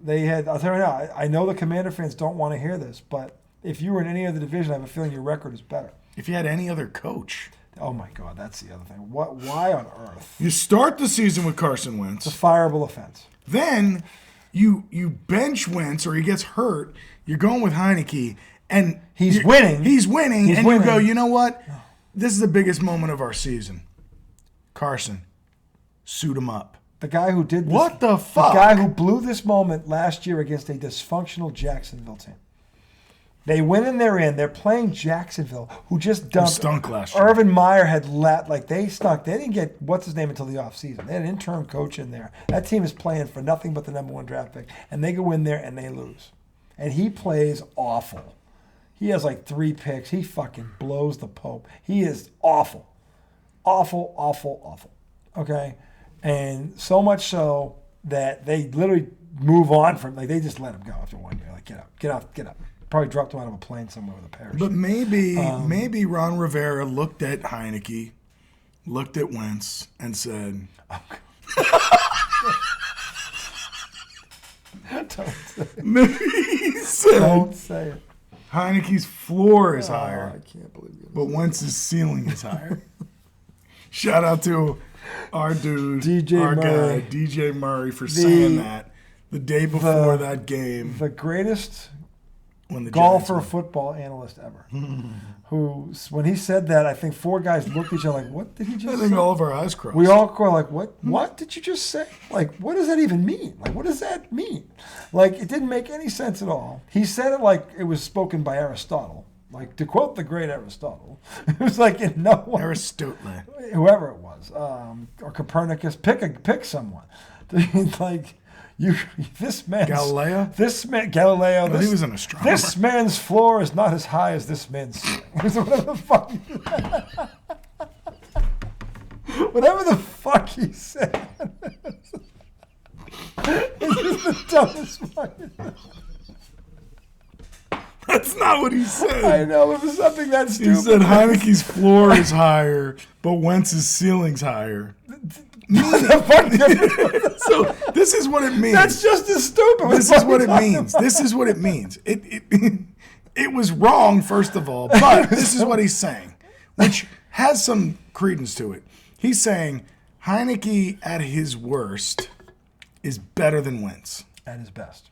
They had. I'll tell you now. I know the Commander fans don't want to hear this, but if you were in any other division, I have a feeling your record is better. If you had any other coach. Oh my God, that's the other thing. Why on earth? You start the season with Carson Wentz. It's a fireable offense. Then you bench Wentz or he gets hurt. You're going with Heineke. And he's winning. You go, you know what? This is the biggest moment of our season. Carson, suit him up. The guy who did this. What the fuck? The guy who blew this moment last year against a dysfunctional Jacksonville team. They went in there They're playing Jacksonville, who just dumped. Stunk last year. Urban Meyer had they stunk. They didn't get what's his name until the offseason. They had an interim coach in there. That team is playing for nothing but the number 1 draft pick, and they go in there and they lose. And he plays awful. He has like 3 picks. He fucking blows the Pope. He is awful. Awful, awful, awful. Okay? And so much so that they literally move on from, they just let him go after 1 year. Like, get up. Probably dropped him out of a plane somewhere with a parachute. But maybe Ron Rivera looked at Heineke, looked at Wentz, and said, Don't say it. Heineke's floor is higher. I can't believe it. But Wentz's ceiling is higher. Shout out to our dude, DJ Murray. guy, DJ Murray, for saying that the day before that game. The greatest when the golfer, football analyst ever. Who, when he said that, I think 4 guys looked at each other like, what did he just say? I think all of our eyes crossed. We all were like, what did you just say? Like, what does that even mean? Like, what does that mean? Like, it didn't make any sense at all. He said it like it was spoken by Aristotle. Like, to quote the great Aristotle, it was like in no one. Aristotle. Whoever it was. Or Copernicus. Pick someone. Like, Galileo? Galileo. He was an astronomer. This man's floor is not as high as this man's ceiling. Whatever the fuck he said. It's just the dumbest fucking. That's not what he said. I know, it was something that stupid. He said Heineke's floor is higher, but Wentz's ceiling's higher. So this is what it means. That's just as stupid. This is what it means. This is what it means. It was wrong, first of all, but this is what he's saying, which has some credence to it. He's saying Heineke at his worst is better than Wentz. At his best.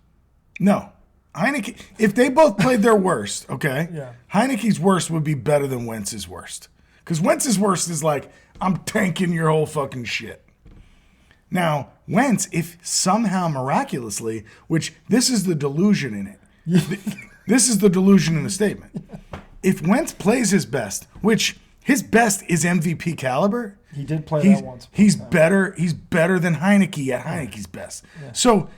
No. Heineke, if they both played their worst, okay? Yeah. Heineke's worst would be better than Wentz's worst. Because Wentz's worst is like, I'm tanking your whole fucking shit. Now, Wentz, if somehow miraculously, which this is the delusion in it. This is the delusion in the statement. If Wentz plays his best, which his best is MVP caliber. He did play He's, that once. he's better. He's better than Heineke at Heineke's best. Yeah. So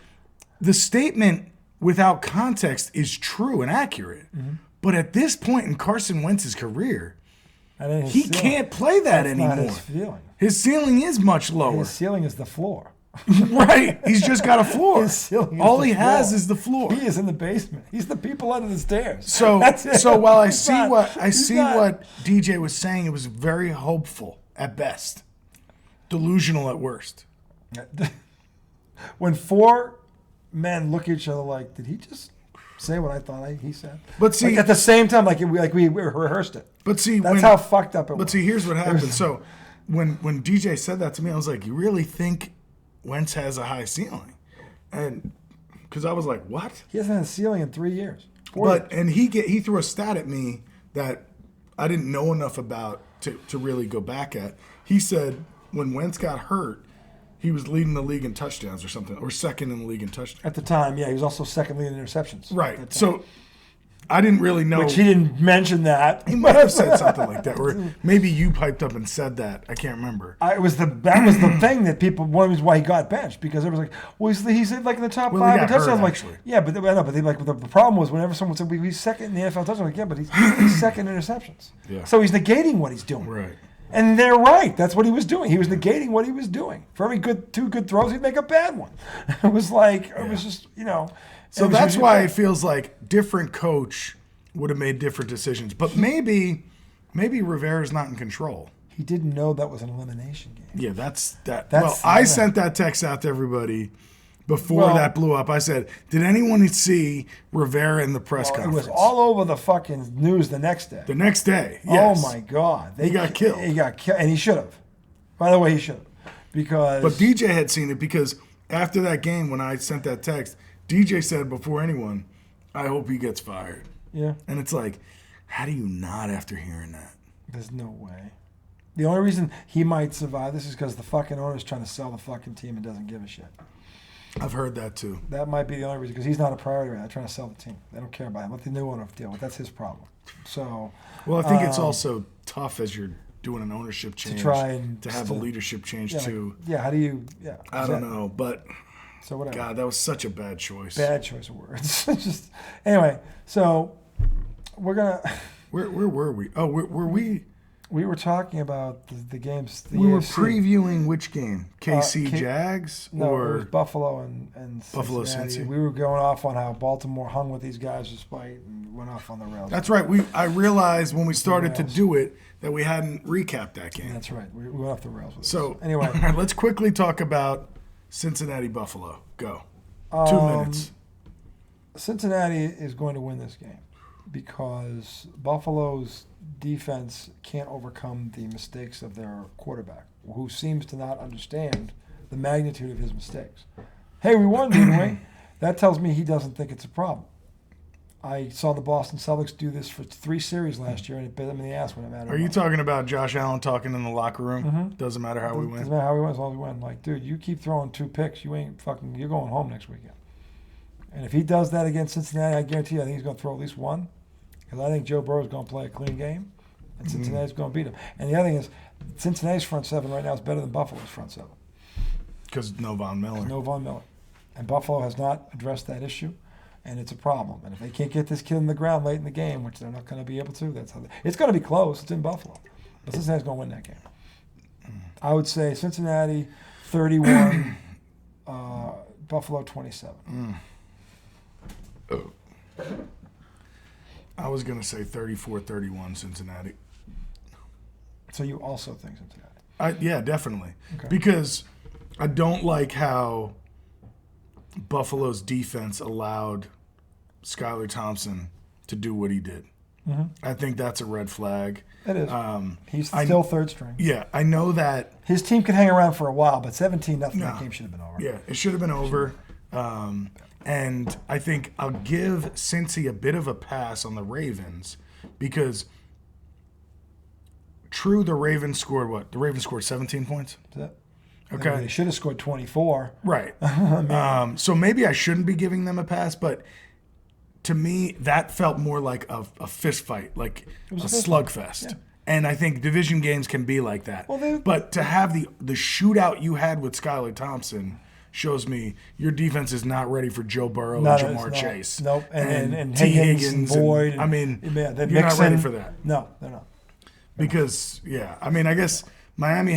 the statement without context is true and accurate. Mm-hmm. But at this point in Carson Wentz's career, His he ceiling. can't play that That's anymore. not his feeling. His ceiling is much lower. His ceiling is the floor. Right. He's just got a floor. His ceiling is All the he has floor. is the floor. He is in the basement. He's the people under the stairs. So That's it. so while I He's see not- what I he's see not- what DJ was saying, it was very hopeful at best. Delusional at worst. When four men look at each other like, did he just say what I thought he said? But see, Like at the same time, like we rehearsed it. but see, That's how fucked up it was. But see, here's what happened. So when DJ said that to me, I was like, "You really think Wentz has a high ceiling?" And because I was like, "What?" He hasn't had a ceiling in 3 years. 4 years. But and he threw a stat at me that I didn't know enough about to really go back at. He said when Wentz got hurt, he was leading the league in touchdowns or something, or second in the league in touchdowns. At the time, yeah, he was also second lead in interceptions. Right. So I didn't really know. Which he didn't mention that. He might have said something like that, or maybe you piped up and said that. I can't remember. That was the thing that people, one was why he got benched, because it was like, well, he's like in the top Well, he five in got hurt, touchdowns. Like, actually. yeah, but the problem was whenever someone said he's second in the NFL touchdowns, like, yeah, but he's second in interceptions. Yeah. So he's negating what he's doing. Right. And they're right. That's what he was doing. He was negating what he was doing. For every two good throws, he'd make a bad one. It was like, it was just, So that's why it feels like different coach would have made different decisions. But maybe Rivera's not in control. he didn't know that was an elimination game. Yeah, that's. That's- I yeah. sent that text out to everybody before Well- that blew up. I said, did anyone see Rivera in the press It conference? was all over the fucking news the next day. The next day, yes. Oh my God! He got killed. He got killed, and he should have. By the way, he should have, because But DJ had seen it because after that game, when I sent that text, DJ said before anyone, I hope he gets fired. yeah, And it's like, how do you not after hearing that? there's no way. The only reason he might survive this is because the fucking owner's trying to sell the fucking team and doesn't give a shit. I've heard that too. That might be the only reason, because he's not a priority right now. They're trying to sell the team. They don't care about him. Let the new owner deal with. That's his problem. So Well, I think it's also tough as you're doing an ownership change try and to have a still- leadership change yeah, too. how do you? Yeah, I don't know, but So whatever. God, that was such a bad choice. Bad choice of words. Just anyway. So we're gonna. Where were we? Oh, were we? We were talking about the games. The We were AFC. previewing which game? KC K- Jags No, it or was Buffalo and Buffalo, Cincinnati. Cincy. We were going off on how Baltimore hung with these guys despite and went off on the rails. That's right. I realized when we started to rails. do it that we hadn't recapped that game. That's right. We went off the rails with So this. Anyway, all right, let's quickly talk about Cincinnati Buffalo. Go. 2 minutes. Cincinnati is going to win this game because Buffalo's defense can't overcome the mistakes of their quarterback, who seems to not understand the magnitude of his mistakes. Hey, we won, didn't we? That tells me he doesn't think it's a problem. I saw the Boston Celtics do this for 3 series last year, and it bit them in the ass when it mattered. Are you talking about Josh Allen talking in the locker room? Mhm. Doesn't matter how we Doesn't win. matter how we win, as long as we win. Like, dude, you keep throwing 2 picks, you're going home next weekend. And if he does that against Cincinnati, I guarantee you, I think he's going to throw at least 1. Because I think Joe Burrow's going to play a clean game, and Cincinnati's going to beat him. And the other thing is, Cincinnati's front 7 right now is better than Buffalo's front 7. Because no Von Miller. No Von Miller. And Buffalo has not addressed that issue, and it's a problem. And if they can't get this kid in the ground late in the game, which they're not going to be able to, it's going to be close. It's in Buffalo. But Cincinnati's going to win that game. I would say Cincinnati 31, Buffalo 27. I was going to say 34-31 Cincinnati. So you also think Cincinnati? Yeah, definitely. Okay. Because I don't like how Buffalo's defense allowed Skylar Thompson to do what he did. Mm-hmm. I think that's a red flag. It is. He's I- still third string. Yeah, I know that. His team can hang around for a while, but 17-0, No. that game should have been over. Yeah, it should have been over. And I think I'll give Cincy a bit of a pass on the Ravens because true, the Ravens scored what? The Ravens scored 17 points? Is that- Okay. They should have scored 24. Right. So maybe I shouldn't be giving them a pass, but to me, that felt more like a fist fight, like a was a fist fight. slugfest. Yeah. And I think division games can be like that. Well, but to have the shootout you had with Skylar Thompson shows me your defense is not ready for Joe Burrow and Jamar Chase. Nope. And T. Higgins and Boyd. You're not ready for that. No, they're not. Because, I guess Miami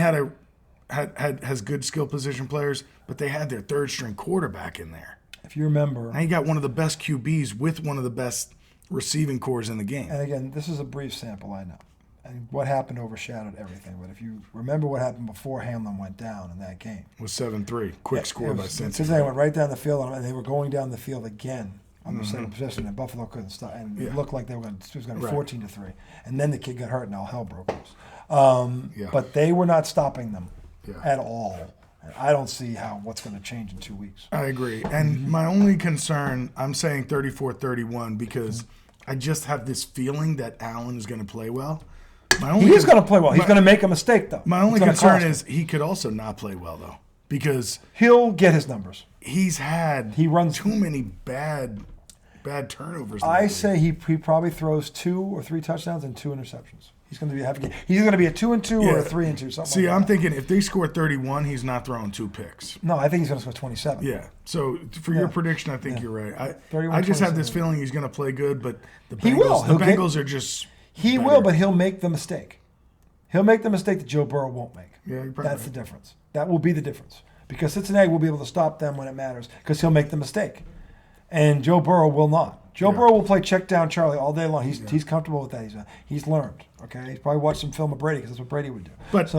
has good skill position players, but they had their third string quarterback in there. If you remember. Now you got one of the best QBs with one of the best receiving cores in the game. And again, this is a brief sample, I know. And what happened overshadowed everything. But if you remember what happened before Hamlin went down in that game. It was 7-3. Quick score by Cincy. Cincinnati went right down the field, and they were going down the field again on the second possession, and Buffalo couldn't stop. And it looked like it was going to be 14-3. And then the kid got hurt, and all hell broke loose. But they were not stopping them at all. And I don't see what's going to change in 2 weeks. I agree. And my only concern, I'm saying 34-31 because I just have this feeling that Allen is going to play well. He is going to play well. He's going to make a mistake, though. My only concern is he could also not play well, though, because he'll get his numbers. He runs too many bad turnovers. I say he probably throws 2 or 3 touchdowns and 2 interceptions. He's going to be he's going to be a 2-2 or a 3-2. Something. See, like I'm that. thinking if they score 31, he's not throwing 2 picks. No, I think he's going to score 27. Yeah. So for your prediction, I think you're right. 31, I just have this feeling he's going to play good, but the Bengals, he will. The Bengals are just. He better. will, but he'll make the mistake. He'll make the mistake that Joe Burrow won't make. Yeah, that's the difference. That will be the difference because Cincinnati will be able to stop them when it matters because he'll make the mistake, and Joe Burrow will not. Joe Burrow will play check down Charlie all day long. He's comfortable with that. He's learned. Okay, he's probably watched some film of Brady because that's what Brady would do. But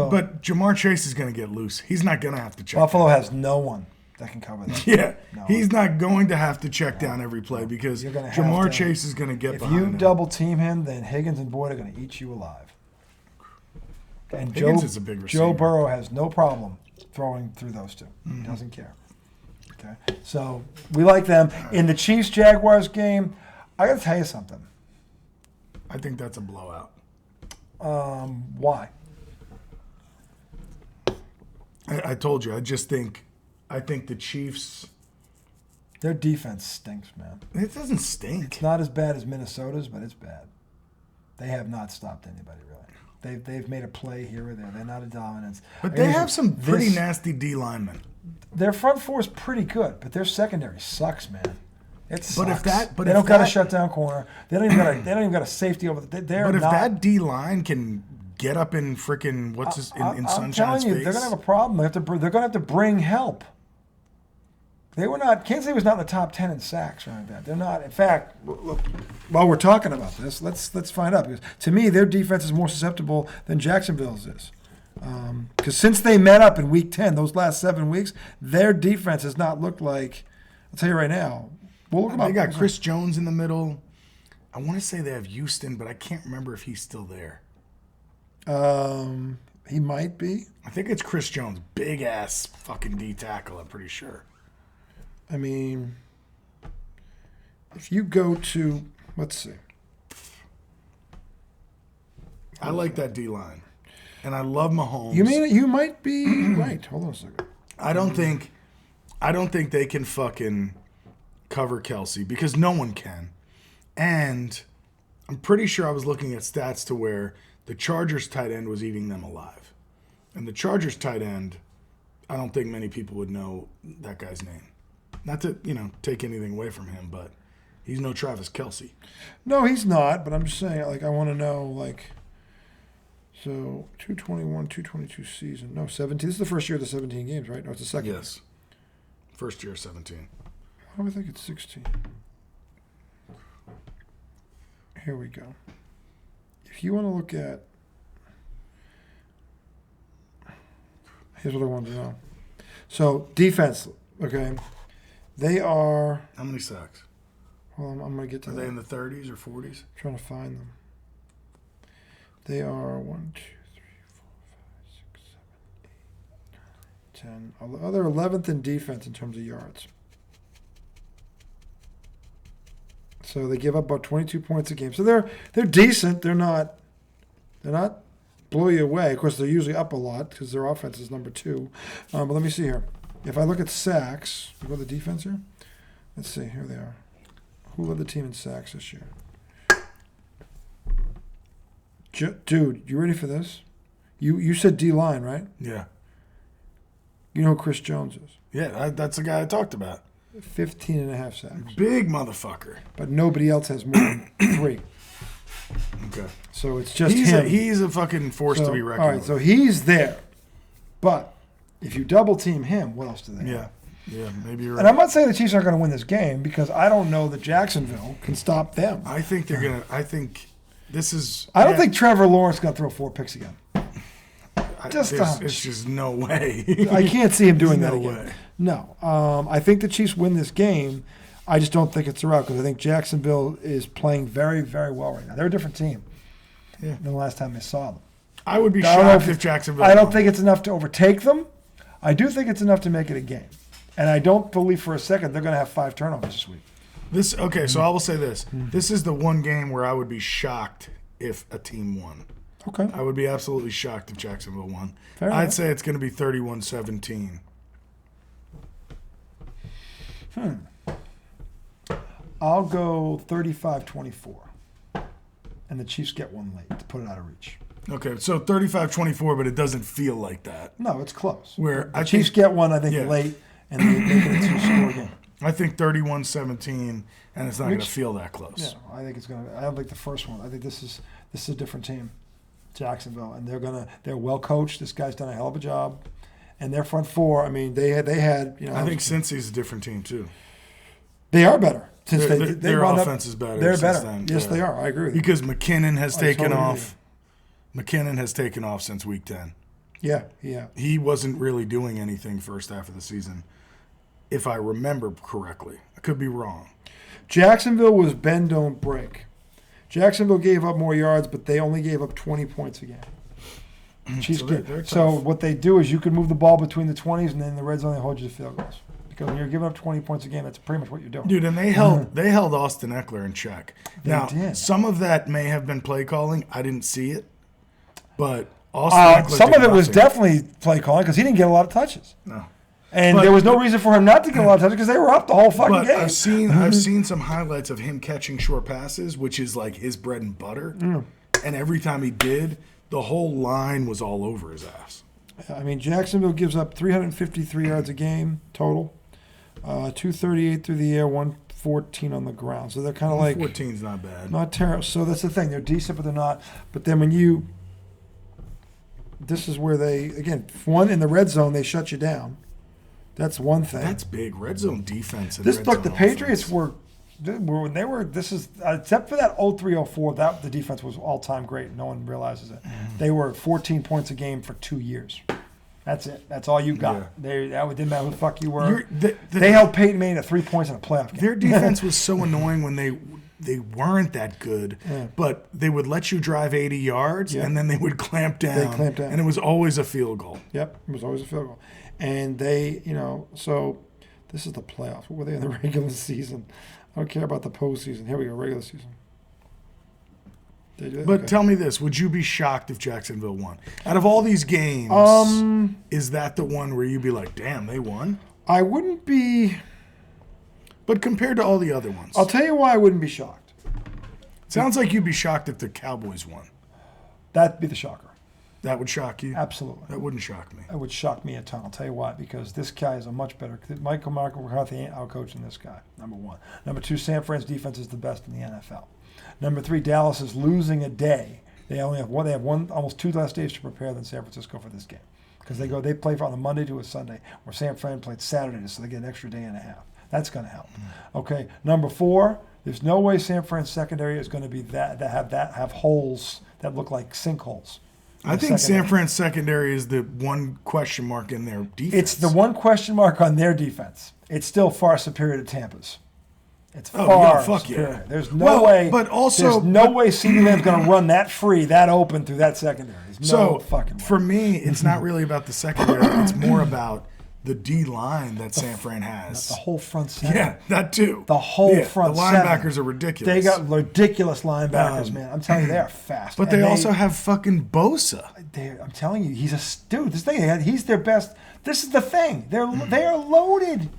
Jamar Chase is going to get loose. He's not going to have to check. Buffalo down. has no one that can cover that. Yeah, he's not going to have to check down every play because Jamar Chase is going to get. If you double team him, then Higgins and Boyd are going to eat you alive. And Higgins is a big receiver. Joe Burrow has no problem throwing through those two. He doesn't care. Okay, so we like them in the Chiefs-Jaguars game. I got to tell you something. I think that's a blowout. Why? I told you. I think the Chiefs. Their defense stinks, man. It doesn't stink. It's not as bad as Minnesota's, but it's bad. They have not stopped anybody really. They've made a play here or there. They're not a dominance. But they have some pretty nasty D linemen. Their front four is pretty good, but their secondary sucks, man. It sucks. They don't got a shutdown corner. They don't even got a safety over the. But if that D line can get up in freaking in Sunshine's face, I'm telling you, they're gonna have a problem. They're gonna have to bring help. They were not. Kansas City was not in the top 10 in sacks or anything like that. They're not. In fact, look, while we're talking about this, let's find out because to me, their defense is more susceptible than Jacksonville's is. Because since they met up in Week 10, those last 7 weeks, their defense has not looked like. I'll tell you right now. They got Chris Jones in the middle. I want to say they have Houston, but I can't remember if he's still there. He might be. I think it's Chris Jones, big ass fucking D tackle. I'm pretty sure. I mean, if you go to, let's see. I like that D line, and I love Mahomes. You might be right. Hold on a second. I don't think they can fucking cover Kelsey because no one can, and I'm pretty sure I was looking at stats to where the Chargers tight end was eating them alive, and the Chargers tight end, I don't think many people would know that guy's name. Not to, take anything away from him, but he's no Travis Kelce. No, he's not, but I'm just saying, I want to know, so 221, 222 season. No, 17. This is the first year of the 17 games, right? No, it's the second. Yes. First year, 17. Why do I think it's 16? Here we go. If you want to look at, here's what I wanted to know. So, defense, okay. They are. How many sacks? Well, I'm going to get to that. Are they in the 30s or 40s? I'm trying to find them. They are 1, 2, 3, 4, 5, 6, 7, 8, 9, 10. They're 11th in defense in terms of yards. So they give up about 22 points a game. So they're decent. They're not blow you away. Of course, they're usually up a lot because their offense is number 2. But let me see here. If I look at sacks, we go to the defense here. Let's see. Here they are. Who led the team in sacks this year? Dude, you ready for this? You said D-line, right? Yeah. You know who Chris Jones is? Yeah, that's the guy I talked about. 15 and a half sacks. Big motherfucker. But nobody else has more than 3. Okay. So it's just He's him. He's a fucking force to be reckoned with. All right, so he's there. But if you double team him, what else do they have? Yeah, maybe you're right. And I'm not saying the Chiefs aren't going to win this game because I don't know that Jacksonville can stop them. I think they're going to – I think this is – I don't think Trevor Lawrence is going to throw 4 picks again. It's just no way. I can't see him doing that no again. way. No. I think the Chiefs win this game. I just don't think it's a rout because I think Jacksonville is playing very, very well right now. They're a different team than the last time I saw them. I would be shocked if Jacksonville. I don't think it's enough to overtake them. I do think it's enough to make it a game. And I don't believe for a second they're going to have 5 turnovers this week. So I will say this. This is the one game where I would be shocked if a team won. Okay. I would be absolutely shocked if Jacksonville won. Fair I'd enough. say it's going to be 31-17. I'll go 35-24. And the Chiefs get one late to put it out of reach. Okay, so 35-24, but it doesn't feel like that. No, it's close. Where the Chiefs get one, I think, late, and they make it a 2-score game. I think 31-17, and it's not going to feel that close. Yeah, I think it's going to. I don't think the first one. I think this is a different team, Jacksonville, and they're well coached. This guy's done a hell of a job, and their front four. I mean, they had. I think Cincy's a different team too. They are better. Since their offense is better. They're better. Then. Yes, they are. I agree with you. Because McKinnon has taken off. McKinnon has taken off since week 10. Yeah. He wasn't really doing anything first half of the season, if I remember correctly. I could be wrong. Jacksonville was bend, don't break. Jacksonville gave up more yards, but they only gave up 20 points a game. Chiefs did. So what they do is you can move the ball between the 20s, and then the red zone they hold you to field goals. Because when you're giving up 20 points a game, that's pretty much what you're doing. Dude, and they held Austin Eckler in check. They did. Some of that may have been play calling. I didn't see it. But Austin Eckler some of it was definitely play calling because he didn't get a lot of touches. No. And there was no reason for him not to get a lot of touches because they were up the whole fucking game. I've seen some highlights of him catching short passes, which is like his bread and butter. And every time he did, the whole line was all over his ass. I mean, Jacksonville gives up 353 yards a game total, 238 through the air, 114 on the ground. So they're kind of like 14's not bad. Not terrible. So that's the thing. They're decent, but they're not. But then this is where they, again, one in the red zone, they shut you down. That's one thing. That's big. Red zone defense. The Patriots were when they were. This is except for that 0-3-0-4. That the defense was all time great. No one realizes it. They were 14 points a game for 2 years. That's it. That's all you got. Yeah. That didn't matter who the fuck you were. They held Peyton Manning at 3 points in a playoff game. Their defense was so annoying when they weren't that good, but they would let you drive 80 yards, and then they would clamp down. And it was always a field goal. Yep, it was always a field goal. And they, so this is the playoffs. What were they in the regular season? I don't care about the postseason. Here we go, regular season. But tell me this: would you be shocked if Jacksonville won? Out of all these games, is that the one where you'd be like, "Damn, they won"? I wouldn't be. But compared to all the other ones, I'll tell you why I wouldn't be shocked. Sounds like you'd be shocked if the Cowboys won. That'd be the shocker. That would shock you? Absolutely. That wouldn't shock me. It would shock me a ton. I'll tell you why. Because this guy is a much better. Michael McCarthy ain't out-coaching this guy, number one. Number two, San Fran's defense is the best in the NFL. Number three, Dallas is losing a day. They only have one. They have almost 2 less days to prepare than San Francisco for this game. Because they play from a Monday to a Sunday, where San Fran played Saturday, so they get an extra day and a half. That's going to help. Okay. Number four, there's no way San Fran's secondary is going to be have holes that look like sinkholes. I think San Fran's secondary is the one question mark in their defense. It's the one question mark on their defense. It's still far superior to Tampa's. It's far superior. Yeah. There's no way. But also, there's no way CeeDee Lamb's going to run that free, that open through that secondary. There's no fucking way. For me, it's not really about the secondary. It's more about the D line that San Fran has. The whole front seven. Yeah, that too. The whole front seven. The linebackers are ridiculous. They got ridiculous linebackers, man. I'm telling you, they are fast. But they also have fucking Bosa. I'm telling you, he's a dude. He's their best. This is the thing. They are loaded.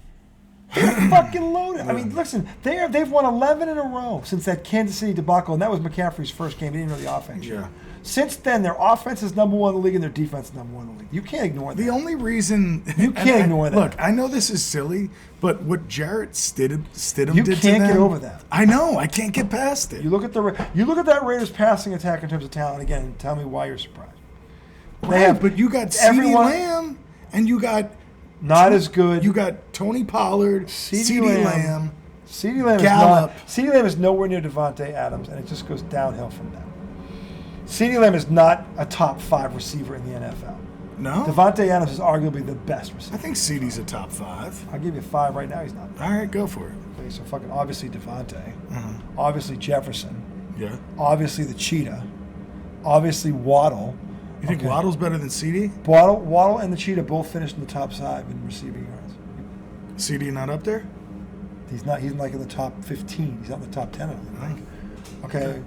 They're fucking loaded. I mean, listen, they've won 11 in a row since that Kansas City debacle, and that was McCaffrey's first game. He didn't know the offense. Yeah. Since then, their offense is number 1 in the league and their defense is number 1 in the league. You can't ignore that. The only reason You can't ignore that. Look, I know this is silly, but what Jarrett Stidham You did to can't them, get over that. I know. I can't get past it. You look at that Raiders passing attack in terms of talent again, and tell me why you're surprised. Right, but you got CeeDee Lamb, and you got not as good. You got Tony Pollard, CeeDee Lamb. CeeDee Lamb Gallup. CeeDee Lamb is nowhere near Devontae Adams, and it just goes downhill from there. CeeDee Lamb is not a top 5 receiver in the NFL. No? Devontae Adams is arguably the best receiver. I think CeeDee's a top 5. I'll give you 5 right now. He's not. All right, go for it. Okay, so fucking obviously Devontae. Obviously Jefferson. Yeah. Obviously the Cheetah. Obviously Waddle. You think Waddle's better than CeeDee? Waddle and the Cheetah both finished in the top 5 in receiving yards. CeeDee not up there? He's not. He's like in the top 15. He's not in the top 10 of them, I think. Okay.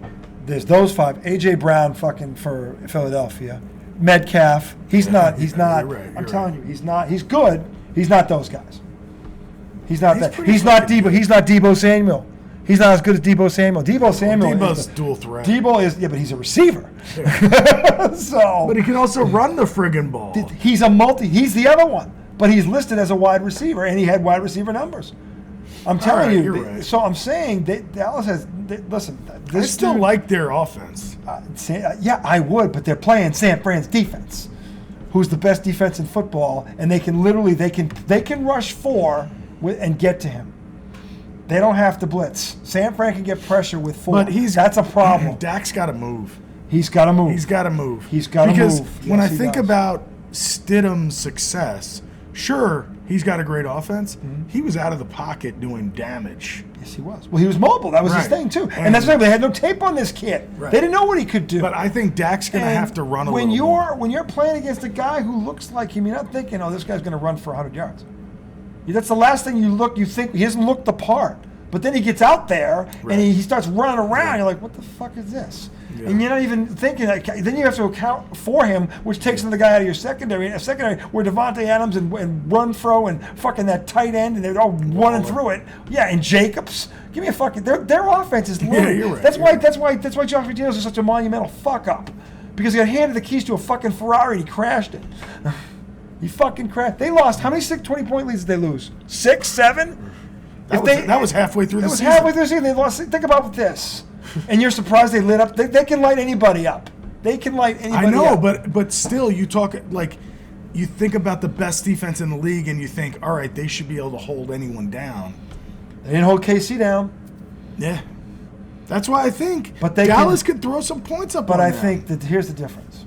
There's those 5. A.J. Brown fucking for Philadelphia. Metcalf. He's not. He's not. You're right, I'm telling you, he's not. He's good. He's not those guys. He's not that. pretty He's not fucking Debo. good. He's not Debo Samuel. He's not as good as Debo Samuel. Debo's dual threat. Debo is, but he's a receiver. So. But he can also run the friggin' ball. He's he's the other one, but he's listed as a wide receiver, and he had wide receiver numbers. I'm telling you. you're right. So I'm saying Dallas has. Listen, I still like their offense. Yeah, I would, but they're playing San Fran's defense, who's the best defense in football, and they can rush 4 and get to him. They don't have to blitz. San Fran can get pressure with 4. But that's a problem. Dak's got to move. He's got to move. He's got to move. He's got to move. Because when Yes, I he think does. about Stidham's success, sure, he's got a great offense. He was out of the pocket doing damage. Yes, he was. Well, he was mobile. That was his Right. thing too. And that's why they had no tape on this kid. Right. They didn't know what he could do. But I think Dak's going to And have to run a when little more. when you're playing against a guy who looks like him, you're not thinking, oh, this guy's going to run for 100 yards. That's the last thing you think. He doesn't look the part. But then he gets out there and he starts running around. You're like, what the fuck is this? Yeah. And you're not even thinking that. Then you have to account for him, which takes another guy out of your secondary. A secondary where Devontae Adams and Renfro and fucking that tight end, and they're all running through it. Yeah, and Jacobs. Give me a fucking. Their offense is loaded. you're right, That's you're why. right. That's why Josh McDaniels is such a monumental fuck up, because he got handed the keys to a fucking Ferrari and he crashed it. He fucking crashed. They lost. How many 20-point leads did they lose? 6, 7. That was halfway through the season. It was halfway through the season. They lost. Think about this. And you're surprised they lit up. They can light anybody up. They can light anybody I know, up. but still, you talk like you think about the best defense in the league, and you think, all right, they should be able to hold anyone down. They didn't hold KC down. Yeah, that's why I think But they Dallas could throw some points up. But on I them. think that here's the difference.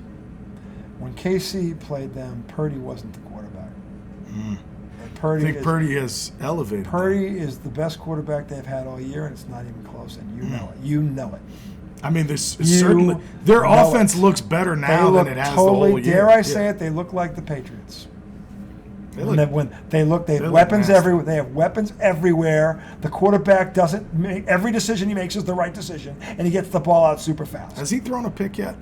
When KC played them, Purdy wasn't the quarterback. I think Purdy has elevated. Purdy is the best quarterback they've had all year, and it's not even close. And you know it. You know it. I mean, there's certainly their know offense it. looks better They now look than it has totally. the whole year. Dare I say it? They look like the Patriots. They When they have look weapons nasty. everywhere. They have weapons everywhere. The quarterback doesn't make every decision he makes is the right decision, and he gets the ball out super fast. Has he thrown a pick yet?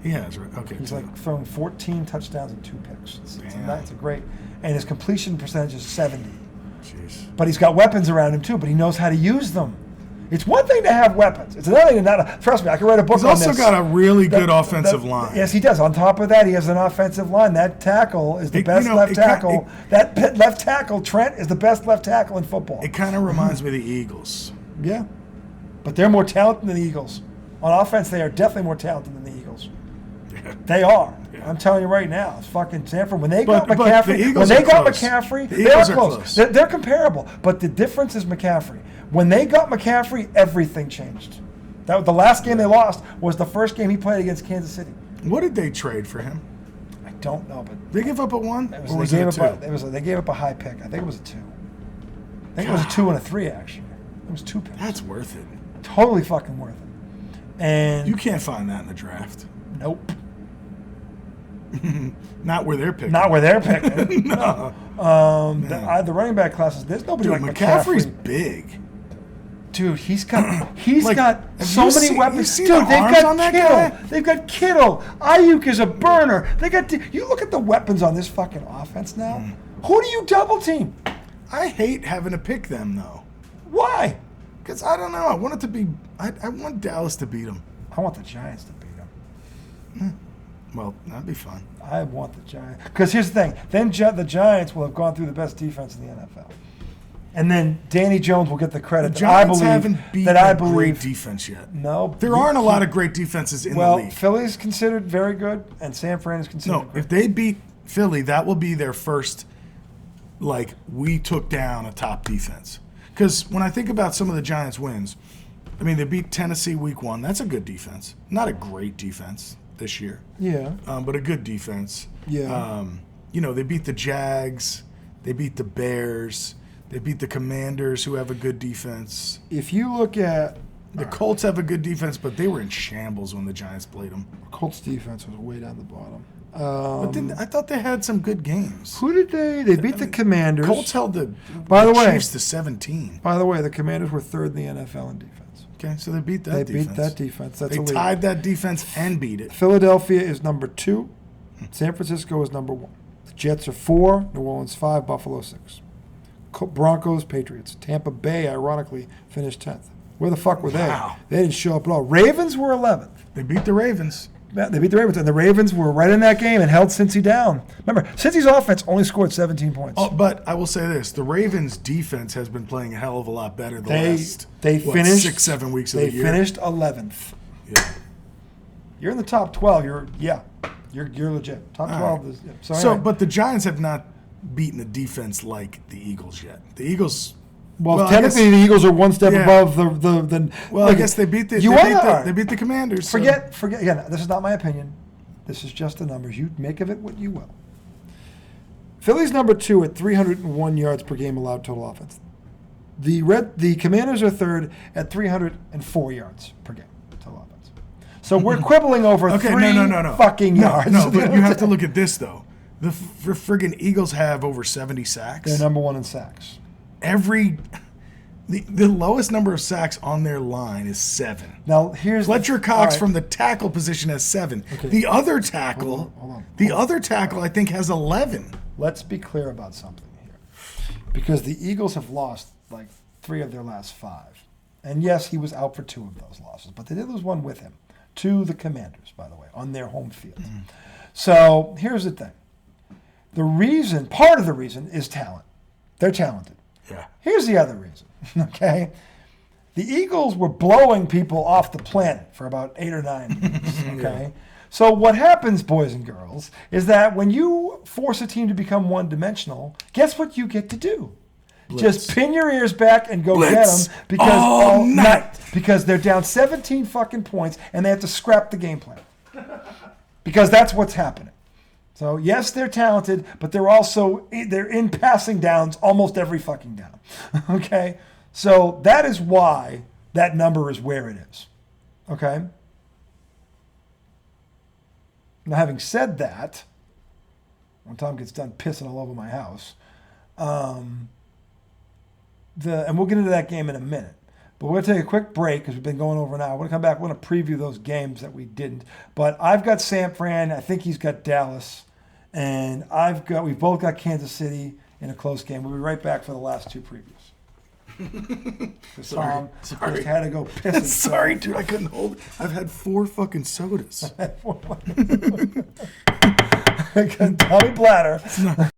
He has, right? Okay. He's so- like thrown 14 touchdowns and 2 picks. Damn. It's a great, and his completion percentage is 70. Jeez. But he's got weapons around him too. But he knows how to use them. It's one thing to have weapons. It's another thing to not. Trust me, I can write a book He's on also this. got a really good offensive line. Yes, he does. On top of that, he has an offensive line. That tackle is the best left tackle. Left tackle, Trent, is the best left tackle in football. It kind of reminds me of the Eagles. Yeah. But they're more talented than the Eagles. On offense, they are definitely more talented than the Eagles. Yeah. They are. Yeah. I'm telling you right now. It's fucking Sanford. When they But- got but McCaffrey, the Eagles are close. McCaffrey, The they are Eagles are close. close. They're comparable. But the difference is McCaffrey. When they got McCaffrey, everything changed. That the last game they lost was the first game he played against Kansas City. What did they trade for him? I don't know, but They give up a 1? it was, Or they was gave it a up 2? they gave up a high pick. I think it was a 2. I think it was a 2 and a 3 actually. It was 2 picks. That's worth it. Totally fucking worth it. And You can't find that in the draft. nope. Not where they're picking. Not where they're picking. No. The running back classes, there's nobody Dude, like McCaffrey's McCaffrey. big. Dude, he's got Like, got have so you many seen- weapons. you see Dude, the they've arms got on that Kittle. guy? They've got Kittle. Ayuk is a burner. They got you look at the weapons on this fucking offense now. Who do you double team? I hate having to pick them, though. Why? Because I don't know. I want it to be. I want Dallas to beat them. I want the Giants to beat them. Well, that'd be fun. I want the Giants. Because here's the thing. Then the Giants will have gone through the best defense in the NFL. And then Danny Jones will get the credit. The Giants haven't beaten a believe, great defense yet. No. There aren't a lot of great defenses in the league. Well, Philly's considered very good, and San Fran is considered great. If they beat Philly, that will be their first, like, we took down a top defense. Because when I think about some of the Giants' wins, I mean, they beat Tennessee week 1. That's a good defense. Not a great defense this year. Yeah. But a good defense. Yeah. They beat the Jags. They beat the Bears. They beat the Commanders, who have a good defense. If you look at... The Colts have a good defense, but they were in shambles when the Giants played them. Colts defense was way down the bottom. But then I thought they had some good games. Who did they? They beat the Commanders. Colts held the Chiefs to 17. By the way, the Commanders were 3rd in the NFL in defense. Okay, so they beat that defense. They beat that defense. That's they tied that defense and beat it. Philadelphia is number 2. San Francisco is number 1. The Jets are 4. New Orleans 5. Buffalo 6. Broncos, Patriots. Tampa Bay, ironically, finished 10th. Where the fuck were they? Wow. They didn't show up at all. Ravens were 11th. They beat the Ravens. Yeah, they beat the Ravens, and the Ravens were right in that game and held Cincy down. Remember, Cincy's offense only scored 17 points. Oh, but I will say this: the Ravens' defense has been playing a hell of a lot better the last finished 6-7 weeks of the year. They finished 11th. Yeah, you're in the top 12. You're legit. Top 12 is. Yeah. So, but the Giants have not beaten a defense like the Eagles yet. The Eagles. Well, technically, the Eagles are one step above the. Well, I guess they beat the. They beat the Commanders. Forget. Again, this is not my opinion. This is just the numbers. You make of it what you will. Philly's number 2 at 301 yards per game allowed total offense. The Commanders are 3rd at 304 yards per game total offense. So we're quibbling over no. fucking yards. No, but you have to look at this though. The friggin' Eagles have over 70 sacks. They're number 1 in sacks. The lowest number of sacks on their line is 7. Now here's Fletcher Cox from the tackle position has 7. Okay. The other tackle, other tackle I think has 11. Let's be clear about something here, because the Eagles have lost like 3 of their last 5, and yes, he was out for 2 of those losses, but they did lose 1 with him to the Commanders, by the way, on their home field. So here's the thing: part of the reason is talent. They're talented. Yeah. Here's the other reason, okay? The Eagles were blowing people off the planet for about 8 or 9 years, okay? Yeah. So what happens, boys and girls, is that when you force a team to become one-dimensional, guess what you get to do? Blitz. Just pin your ears back and go get them because all night. Because they're down 17 fucking points and they have to scrap the game plan. Because that's what's happening. So, yes, they're talented, but they're in passing downs almost every fucking down. Okay? So, that is why that number is where it is. Okay? Now, having said that, when Tom gets done pissing all over my house, and we'll get into that game in a minute. But we're going to take a quick break because we've been going over an hour. We're going to come back. We're going to preview those games that we didn't. But I've got San Fran. I think he's got Dallas. And we've both got Kansas City in a close game. We'll be right back for the last 2 previews. Sorry. Just had to go piss. Sorry, dude. I couldn't hold it. I've had 4 fucking sodas. Tommy Bladder.